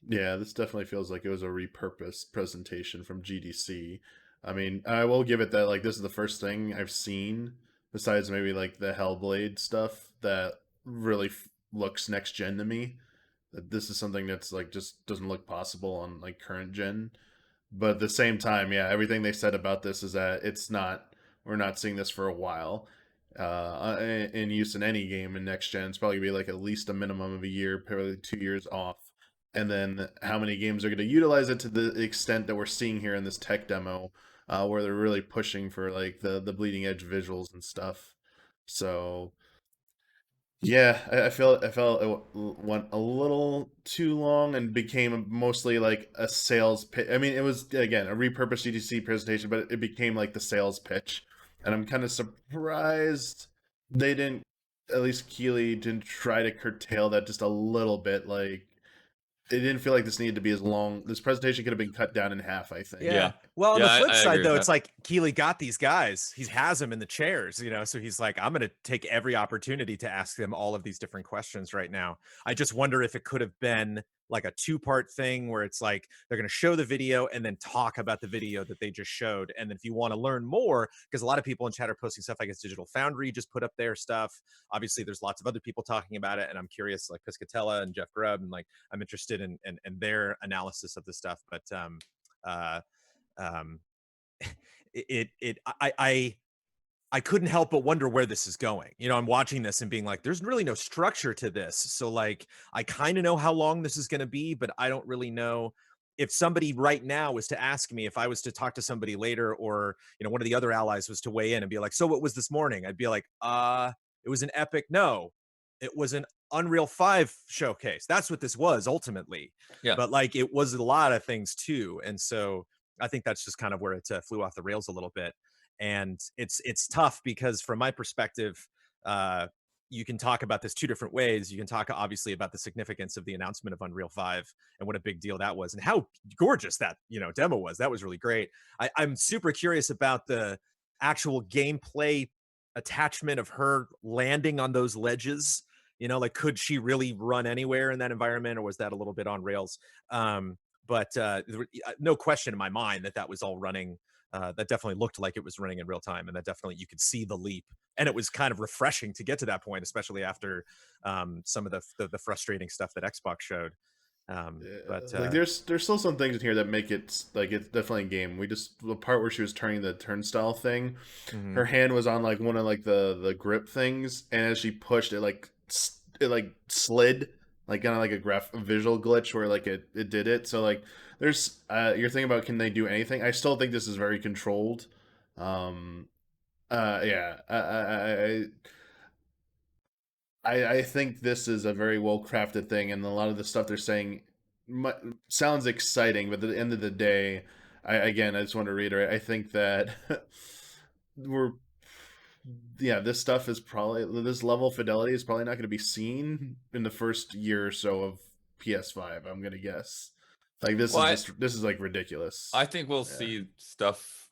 Yeah, this definitely feels like it was a repurposed presentation from GDC. I mean, I will give it that, like, this is the first thing I've seen besides maybe like the Hellblade stuff that really looks next gen to me. That this is something that's like just doesn't look possible on like current gen. But at the same time, yeah, everything they said about this is that we're not seeing this for a while. In use in any game in next gen, it's probably gonna be like at least a minimum of a year, probably 2 years off. And then how many games are going to utilize it to the extent that we're seeing here in this tech demo, where they're really pushing for like the bleeding edge visuals and stuff. So yeah, I felt it went a little too long and became mostly like a sales pitch. I mean, it was again a repurposed GDC presentation, but it became like the sales pitch. And I'm kind of surprised they didn't, at least Keighley didn't try to curtail that just a little bit. Like, it didn't feel like this needed to be as long. This presentation could have been cut down in half, I think. Yeah. Well, on the flip side, though, it's like Keighley got these guys. He has them in the chairs, so he's like, I'm going to take every opportunity to ask them all of these different questions right now. I just wonder if it could have been like a two-part thing where it's like they're going to show the video and then talk about the video that they just showed. And if you want to learn more, because a lot of people in chat are posting stuff, I guess Digital Foundry just put up their stuff. Obviously, there's lots of other people talking about it, and I'm curious, like Piscatella and Jeff Grubb, and like I'm interested in their analysis of this stuff. But I couldn't help but wonder where this is going. I'm watching this and being like, there's really no structure to this. So like, I kind of know how long this is going to be, but I don't really know if somebody right now was to ask me, if I was to talk to somebody later, or, one of the other allies was to weigh in and be like, so what was this morning? I'd be like, it was an Epic. No, it was an Unreal 5 showcase. That's what this was ultimately. Yeah. But like it was a lot of things too. And so I think that's just kind of where it flew off the rails a little bit. And it's tough because from my perspective, you can talk about this two different ways. You can talk obviously about the significance of the announcement of Unreal 5 and what a big deal that was and how gorgeous that, demo was. That was really great. I'm super curious about the actual gameplay attachment of her landing on those ledges. Like could she really run anywhere in that environment, or was that a little bit on rails? But no question in my mind that was all running. That definitely looked like it was running in real time, and that definitely you could see the leap. And it was kind of refreshing to get to that point, especially after some of the frustrating stuff that Xbox showed. But like there's still some things in here that make it like it's definitely a game. The part where she was turning the turnstile thing, her hand was on like one of like the grip things, and as she pushed it, like slid, like kind of like a visual glitch where like it did it. So like there's you're thinking about, can they do anything? I still think this is very controlled. Yeah, I think this is a very well crafted thing, and a lot of the stuff they're saying sounds exciting, but at the end of the day, I just want to reiterate, I think that this stuff is probably, this level of fidelity is probably not going to be seen in the first year or so of PS5. I'm gonna guess. Like this is like ridiculous. I think we'll see stuff,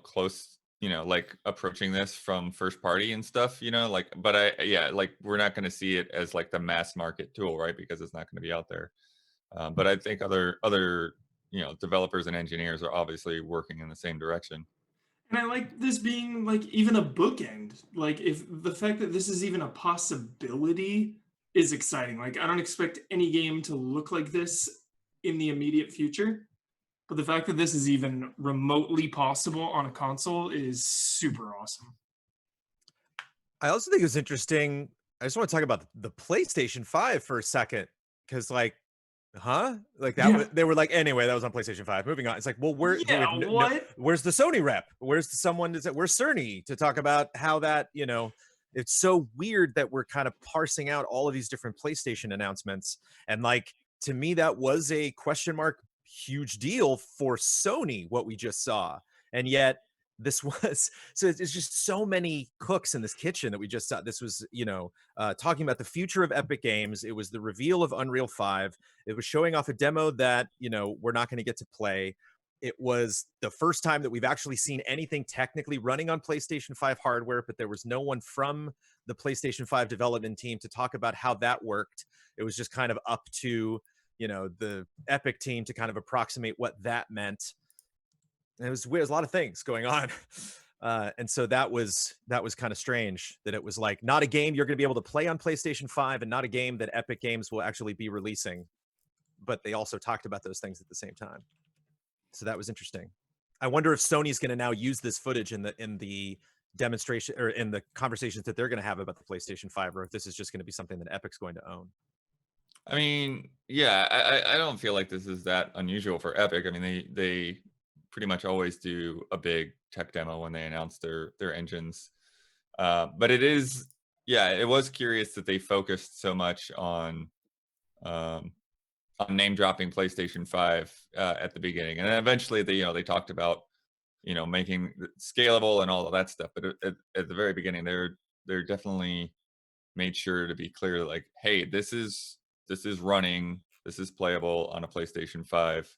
close, like approaching this from first party and stuff, like, but like we're not going to see it as like the mass market tool, right? Because it's not going to be out there. But I think other developers and engineers are obviously working in the same direction. And I like this being like even a bookend. Like if the fact that this is even a possibility is exciting. Like I don't expect any game to look like this in the immediate future, but the fact that this is even remotely possible on a console is super awesome. I also think it's interesting. I just want to talk about the PlayStation 5 for a second, because like, like that they were like, anyway, that was on PlayStation 5. Moving on. It's like, well, where's the Sony rep? Where's where's Cerny to talk about how that, it's so weird that we're kind of parsing out all of these different PlayStation announcements. And like, to me, that was a question mark huge deal for Sony, what we just saw. And yet this was, so it's just so many cooks in this kitchen that we just saw. This was, talking about the future of Epic Games. It was the reveal of Unreal 5. It was showing off a demo that, we're not going to get to play. It was the first time that we've actually seen anything technically running on PlayStation 5 hardware, but there was no one from the PlayStation 5 development team to talk about how that worked. It was just kind of up to, the Epic team to kind of approximate what that meant. And it was weird. There's a lot of things going on. And so that was kind of strange that it was like not a game you're going to be able to play on PlayStation 5 and not a game that Epic Games will actually be releasing. But they also talked about those things at the same time. So that was interesting. I wonder if Sony's going to now use this footage in the demonstration or in the conversations that they're going to have about the PlayStation 5, or if this is just going to be something that Epic's going to own. I mean, yeah, I don't feel like this is that unusual for Epic. I mean, they pretty much always do a big tech demo when they announce their engines. But it was curious that they focused so much on name dropping PlayStation 5 at the beginning, and then eventually they talked about making it scalable and all of that stuff. But at the very beginning, they're definitely made sure to be clear, like, hey, this is running, this is playable on a PlayStation 5.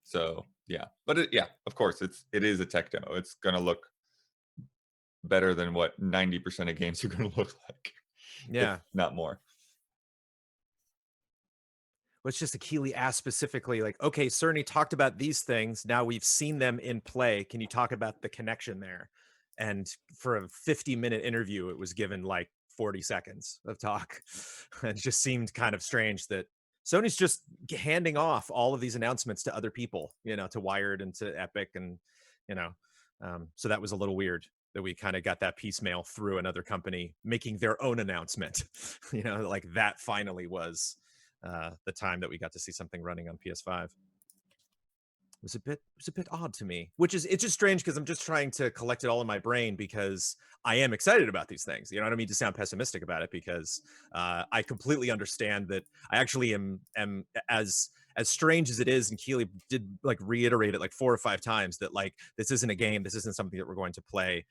So yeah, but of course it is a tech demo. It's gonna look better than what 90% of games are gonna look like. Yeah, not more. It's just a Keighley asked specifically, like, okay, Cerny talked about these things. Now we've seen them in play. Can you talk about the connection there? And for a 50-minute interview, it was given like 40 seconds of talk. It just seemed kind of strange that Sony's just handing off all of these announcements to other people, to Wired and to Epic. And, so that was a little weird that we kind of got that piecemeal through another company making their own announcement, like that finally was the time that we got to see something running on PS5. was a bit odd to me, it's just strange because I'm just trying to collect it all in my brain because I am excited about these things. You know, I don't mean to sound pessimistic about it because I completely understand that I actually am as strange as it is, and Keighley did like reiterate it like 4 or 5 times that like this isn't a game, this isn't something that we're going to play.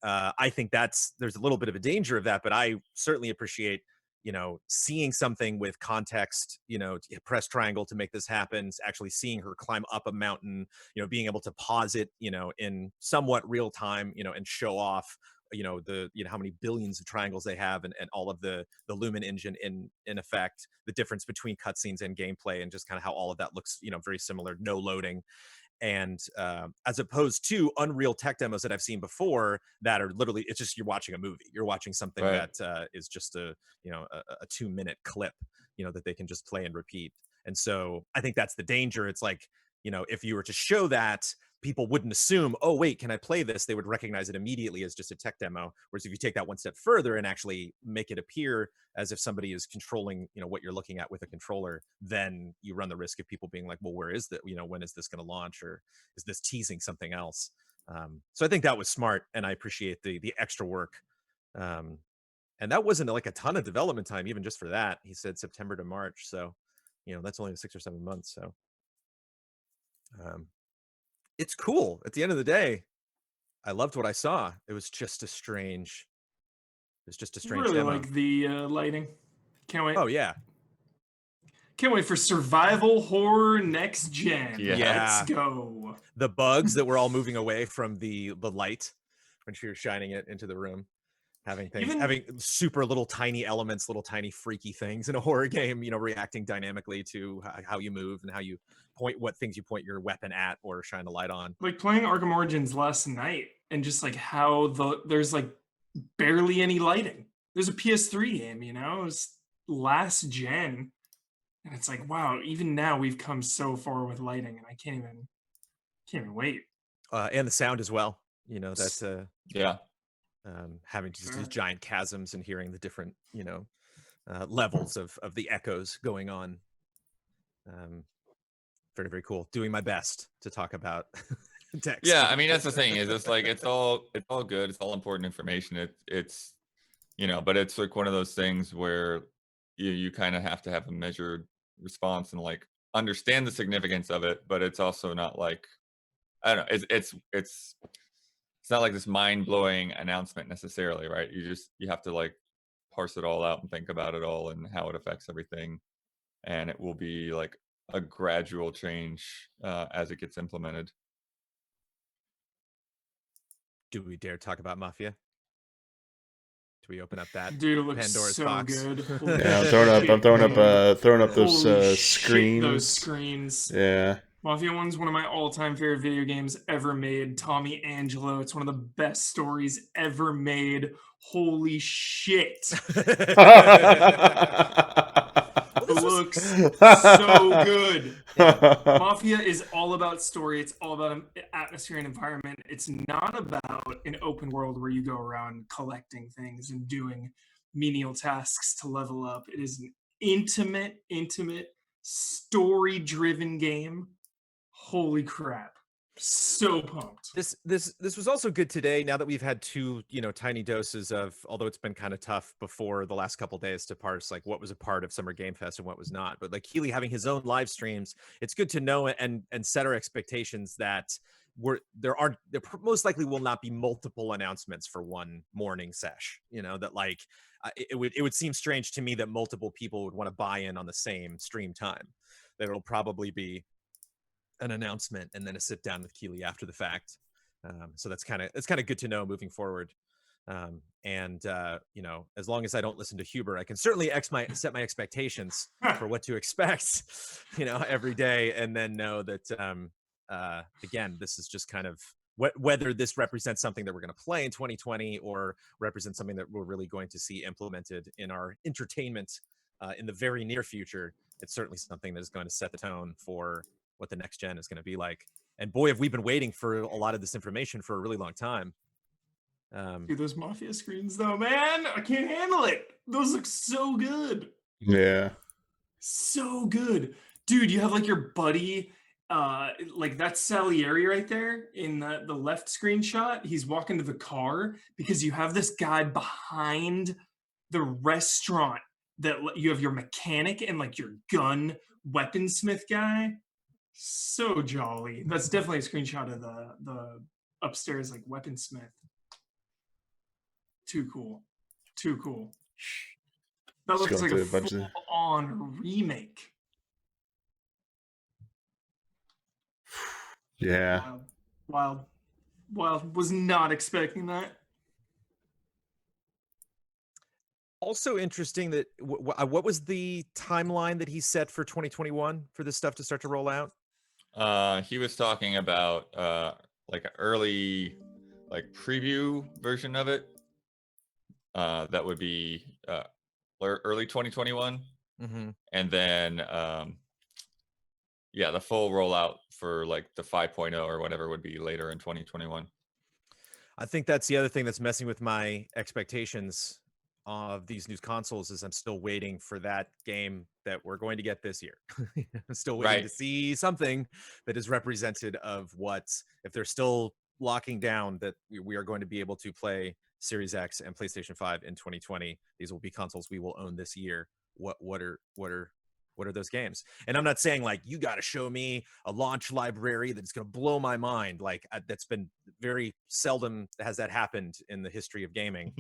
I think there's a little bit of a danger of that, but I certainly appreciate, you know, seeing something with context, you know, press triangle to make this happen, actually seeing her climb up a mountain, you know, being able to pause it, you know, in somewhat real time, you know, and show off, you know, how many billions of triangles they have, and all of the Lumen engine in effect, the difference between cutscenes and gameplay, and just kind of how all of that looks, you know, very similar, no loading. And as opposed to Unreal tech demos that I've seen before that are literally, it's just you're watching a movie, you're watching something that is just a 2-minute clip, you know, that they can just play and repeat. And so I think that's the danger. It's like, you know, if you were to show that, people wouldn't assume, oh wait, can I play this? They would recognize it immediately as just a tech demo. Whereas if you take that one step further and actually make it appear as if somebody is controlling, you know, what you're looking at with a controller, then you run the risk of people being like, well, where is that? You know, when is this going to launch, or is this teasing something else? So I think that was smart, and I appreciate the extra work. And that wasn't like a ton of development time, even just for that. He said September to March, so you know that's only 6 or 7 months. So it's cool. At the end of the day, I loved what I saw. It was just a strange. Really demo. like the lighting. Can't wait. Oh yeah. Can't wait for survival horror next gen. Yeah. Let's go. The bugs that were all moving away from the light when she was shining it into the room. Having super little tiny elements, little tiny freaky things in a horror game, you know, reacting dynamically to how you move and how you what things you point your weapon at or shine the light on. Like playing Arkham Origins last night, and just like how there's like barely any lighting. There's a PS3 game, you know, it was last gen, and it's like, wow, even now we've come so far with lighting, and I can't even wait. And the sound as well, you know, that's having just these giant chasms and hearing the different, you know, levels of the echoes going on. Very, very cool. Doing my best to talk about text. Yeah, I mean that's the thing, is it's like it's all good, it's all important information. It's you know, but it's like one of those things where you kind of have to have a measured response and like understand the significance of it, but it's also not like, I don't know, it's not like this mind-blowing announcement necessarily, right? You have to like parse it all out and think about it all and how it affects everything, and it will be like a gradual change as it gets implemented. Do we dare talk about Mafia? Do we open up that Dude, it looks Pandora's so box? good. Yeah, I'm throwing up those screens. Those screens. Yeah. Mafia 1's one of my all-time favorite video games ever made. Tommy Angelo. It's one of the best stories ever made. Holy shit. It looks so good. Yeah. Mafia is all about story. It's all about atmosphere and environment. It's not about an open world where you go around collecting things and doing menial tasks to level up. It is an intimate, story-driven game. Holy crap. So pumped. This was also good today, now that we've had 2, you know, tiny doses of, although it's been kind of tough before the last couple days to parse like what was a part of Summer Game Fest and what was not. But like Keighley having his own live streams, it's good to know and set our expectations that there most likely will not be multiple announcements for one morning sesh. You know, that like it would seem strange to me that multiple people would want to buy in on the same stream time. That it'll probably be an announcement and then a sit down with Keighley after the fact. So it's kind of good to know moving forward. You know, as long as I don't listen to Huber, I can certainly set my expectations for what to expect, you know, every day, and then know that again, this is just kind of whether this represents something that we're going to play in 2020 or represents something that we're really going to see implemented in our entertainment in the very near future. It's certainly something that is going to set the tone for what the next gen is going to be like. And boy, have we been waiting for a lot of this information for a really long time. Dude, those Mafia screens though, man, I can't handle it. Those look so good. Yeah. So good. Dude, you have like your buddy like that's Salieri right there in the left screenshot. He's walking to the car because you have this guy behind the restaurant that you have your mechanic and like your gun weaponsmith guy. So jolly. That's definitely a screenshot of the upstairs like weaponsmith. Too cool. Too cool. That looks like a full-on remake. Yeah. Wild. Was not expecting that. Also interesting that what was the timeline that he set for 2021 for this stuff to start to roll out? He was talking about like an early like preview version of it. That would be early 2021. Mm-hmm. And then yeah, the full rollout for like the 5.0 or whatever would be later in 2021. I think that's the other thing that's messing with my expectations of these new consoles is I'm still waiting for that game that we're going to get this year. I'm still waiting to see something that is represented of what, if they're still locking down that we are going to be able to play Series X and PlayStation 5 in 2020. These will be consoles we will own this year. What are those games? And I'm not saying like you got to show me a launch library that's going to blow my mind. Like that's been very seldom has that happened in the history of gaming.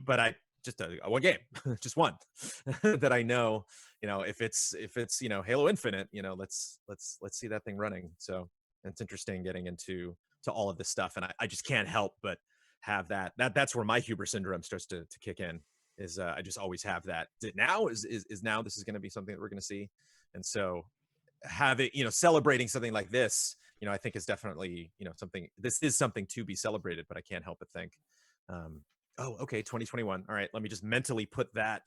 But I just one game, just one that I know. You know, if it's Halo Infinite, let's see that thing running. So it's interesting getting into all of this stuff, and I just can't help but have that's where my Huber syndrome starts to kick in. Is I just always have that. Now is now this is going to be something that we're going to see, and so have it celebrating something like this, I think is definitely something. This is something to be celebrated, but I can't help but think, oh, okay, 2021. All right, let me just mentally put that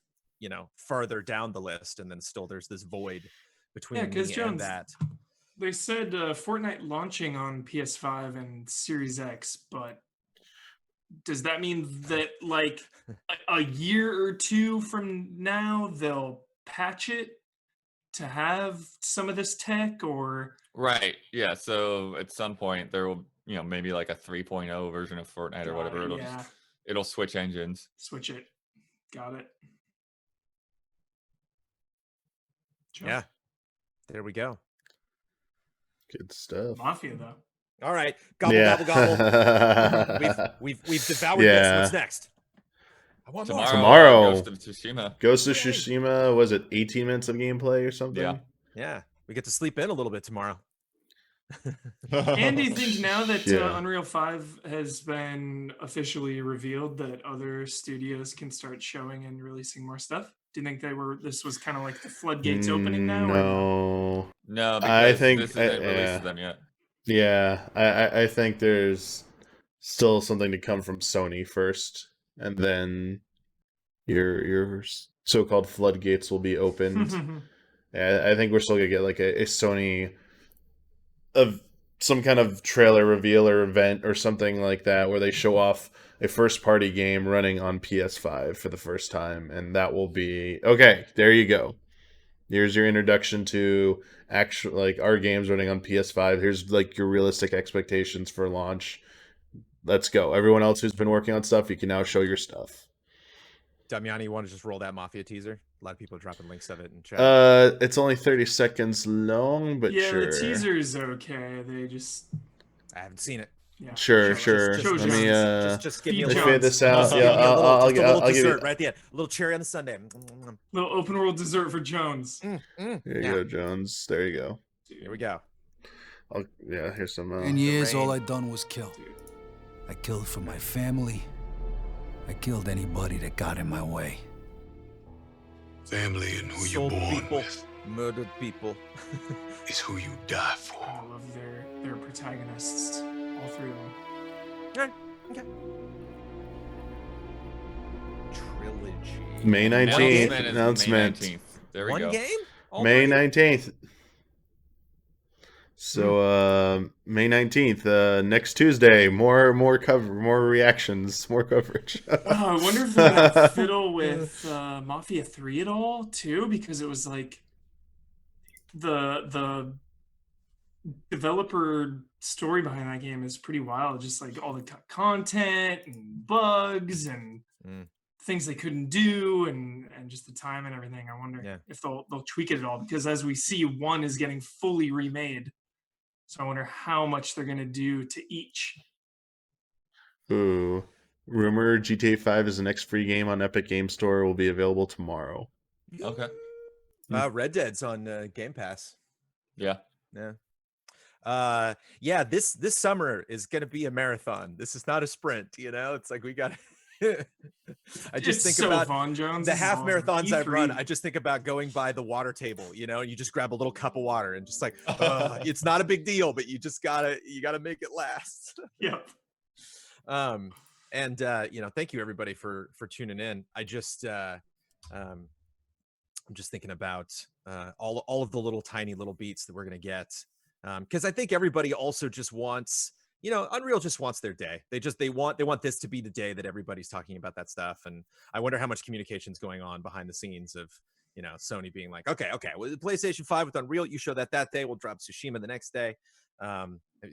farther down the list, and then still there's this void between me Jones, and that. They said Fortnite launching on PS5 and Series X, but does that mean that like a year or two from now they'll patch it to have some of this tech? Or right, yeah, so at some point there will maybe like a 3.0 version of Fortnite or whatever. It'll switch engines, switch it. Got it. Joe? Yeah, there we go. Good stuff. Mafia though. All right, gobble, gobble. We've devoured this. What's next? I want tomorrow. Ghost of Tsushima. Ghost of Tsushima. Was it 18 minutes of gameplay or something? Yeah. We get to sleep in a little bit tomorrow. And do you think now that Unreal 5 has been officially revealed that other studios can start showing and releasing more stuff? Do you think this was kind of like the floodgates opening now? No, because I think this isn't released to them yet. Yeah, I think there's still something to come from Sony first, and then your so-called floodgates will be opened. I think we're still gonna get like a Sony of some kind of trailer reveal or event or something like that where they show off a first-party game running on PS5 for the first time, and that will be okay. There you go. Here's your introduction to actual like our games running on PS5. Here's like your realistic expectations for launch. Let's go. Everyone else who's been working on stuff, you can now show your stuff. Damiani, you want to just roll that Mafia teaser? A lot of people are dropping links of it in chat. It's only 30 seconds long, but sure. The teaser's okay. I haven't seen it. Yeah. Sure. Let me just give me a little figure this out. Yeah, I'll give right there. A little cherry on the sundae. Little open world dessert for Jones. Here you go, Jones. There you go. Here we go. Here's some. In years, all I done was kill. I killed for my family. I killed anybody that got in my way. Family and who you're born with. Murdered people. Is who you die for. I love their protagonists. All three of them. All right. Okay. Trilogy. May 19th. Announcement. May 19th. There we go. One game? May 19th. So May 19th, next Tuesday, more reactions, more coverage. I wonder if they're gonna fiddle with Mafia 3 at all too, because it was like the developer story behind that game is pretty wild. Just like all the content and bugs and things they couldn't do, and just the time and everything. I wonder if they'll tweak it at all, because as we see, 1 is getting fully remade. So I wonder how much they're going to do to each. Ooh. Rumor GTA 5 is the next free game on Epic Game Store, will be available tomorrow. Okay. Red Dead's on Game Pass. Yeah. Yeah. This summer is going to be a marathon. This is not a sprint. It's like we got. I just think about fun, Jones. The half marathons E3. I've run. I just think about going by the water table. You just grab a little cup of water and just like, it's not a big deal, but you gotta make it last. Yep. And thank you everybody for tuning in. I'm just thinking about all of the little tiny little beats that we're gonna get, because I think everybody also just wants, Unreal just wants their day. They want this to be the day that everybody's talking about that stuff. And I wonder how much communication's going on behind the scenes of Sony being like, okay, well, the PlayStation 5 with Unreal, you show that day, we'll drop Tsushima the next day.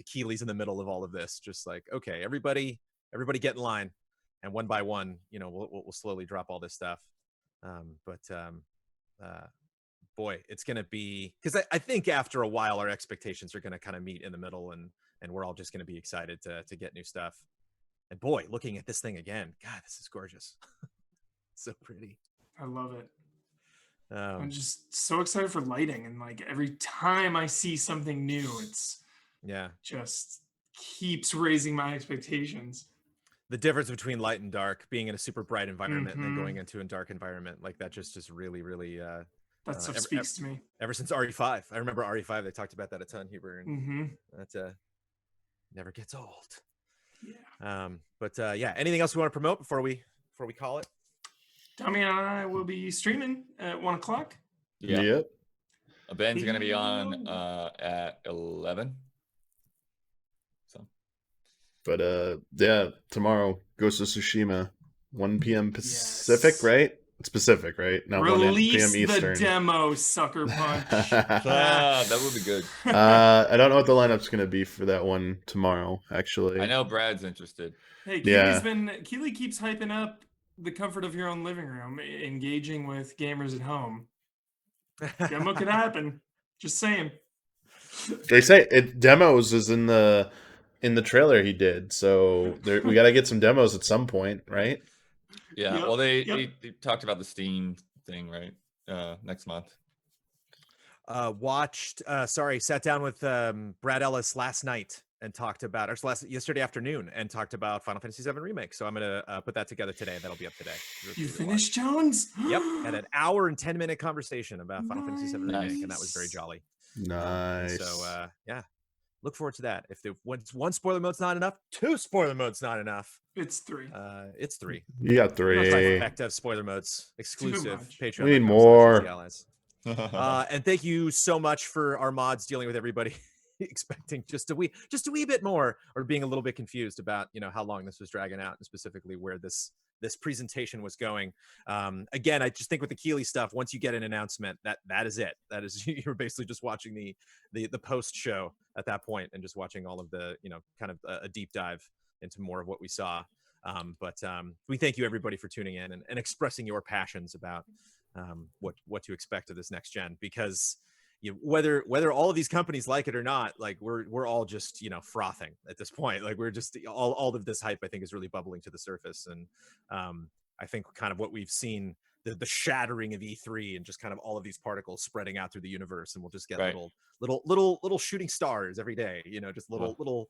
Keighley's in the middle of all of this, just like, okay, everybody get in line, and one by one, we'll slowly drop all this stuff. Boy, it's going to be, because I think after a while, our expectations are going to kind of meet in the middle, and we're all just going to be excited to get new stuff. And boy, looking at this thing again, God, this is gorgeous. So pretty. I love it. I'm just so excited for lighting, and like every time I see something new, it's just keeps raising my expectations. The difference between light and dark, being in a super bright environment and then going into a dark environment, like that just really, really that stuff speaks to me. Ever since RE5. I remember RE5, they talked about that a ton, Huber, and that never gets old. Yeah. Anything else we want to promote before we call it? Tommy and I will be streaming at 1 o'clock. Yeah. Yep. Ben's going to be on at 11. So. But tomorrow, Ghost of Tsushima, 1 p.m. Pacific, right? It's Pacific, right? Not Release 1 p.m. Eastern. The demo, sucker punch. That would be good. I don't know what the lineup's going to be for that one tomorrow, actually. I know Brad's interested. Hey, Keighley keeps hyping up the comfort of your own living room, engaging with gamers at home. Demo could happen. Just saying. They say demos is in the trailer he did, so we got to get some demos at some point, right? Yeah. Well, they talked about the Steam thing, right? Next month. Sat down with Brad Ellis last night and talked about, yesterday afternoon, and talked about Final Fantasy VII Remake. So I'm going to put that together today. That'll be up today. You finished, Jones? Yep. Had an hour and 10-minute conversation about Final Fantasy VII Remake, and that was very jolly. Nice. So, look forward to that. If one spoiler mode's not enough, 2 spoiler modes not enough. It's 3. It's 3. You got 3. Active spoiler modes, exclusive Patreon. We need more. And thank you so much for our mods dealing with everybody expecting just a wee bit more, or being a little bit confused about how long this was dragging out, and specifically where this presentation was going. Again, I just think with the Keighley stuff, once you get an announcement, that is it. That is, you're basically just watching the post show at that point, and just watching all of the kind of a deep dive into more of what we saw. But we thank you everybody for tuning in and expressing your passions about what to expect of this next gen, because whether all of these companies like it or not, like we're all just frothing at this point. Like we're just all of this hype, I think, is really bubbling to the surface. And I think kind of what we've seen, the shattering of E3, and just kind of all of these particles spreading out through the universe, and we'll just get little shooting stars every day, just little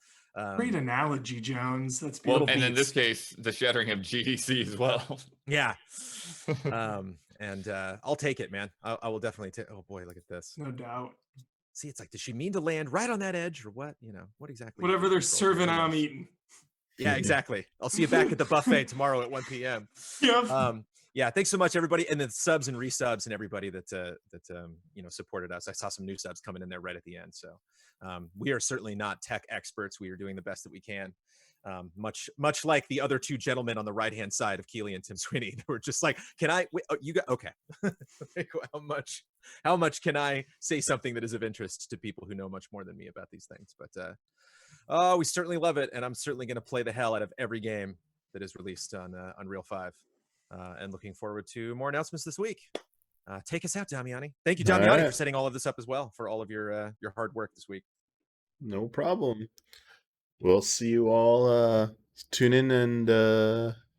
great analogy, Jones. That's beautiful. Well, and in this case, the shattering of GDC as well. Yeah. And I'll take it, man. I will definitely take. Oh boy, look at this. No doubt. See, it's like, does she mean to land right on that edge, or what? What exactly? Whatever they're serving, I'm eating. Yeah, exactly. I'll see you back at the buffet tomorrow at 1 p.m. Yep. Yeah, thanks so much, everybody, and the subs and resubs and everybody that supported us. I saw some new subs coming in there right at the end. So we are certainly not tech experts. We are doing the best that we can. Much like the other two gentlemen on the right-hand side of Keighley and Tim Sweeney. They were just like, can I, wait, oh, you got, okay. Like, how much can I say something that is of interest to people who know much more than me about these things? But we certainly love it. And I'm certainly going to play the hell out of every game that is released on Unreal 5. And looking forward to more announcements this week. Take us out, Damiani. Thank you, Damiani, for setting all of this up as well, for all of your hard work this week. No problem. We'll see you all. Tune in and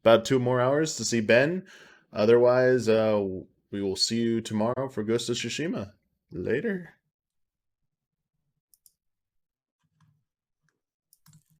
about 2 more hours to see Ben. Otherwise, we will see you tomorrow for Ghost of Tsushima. Later.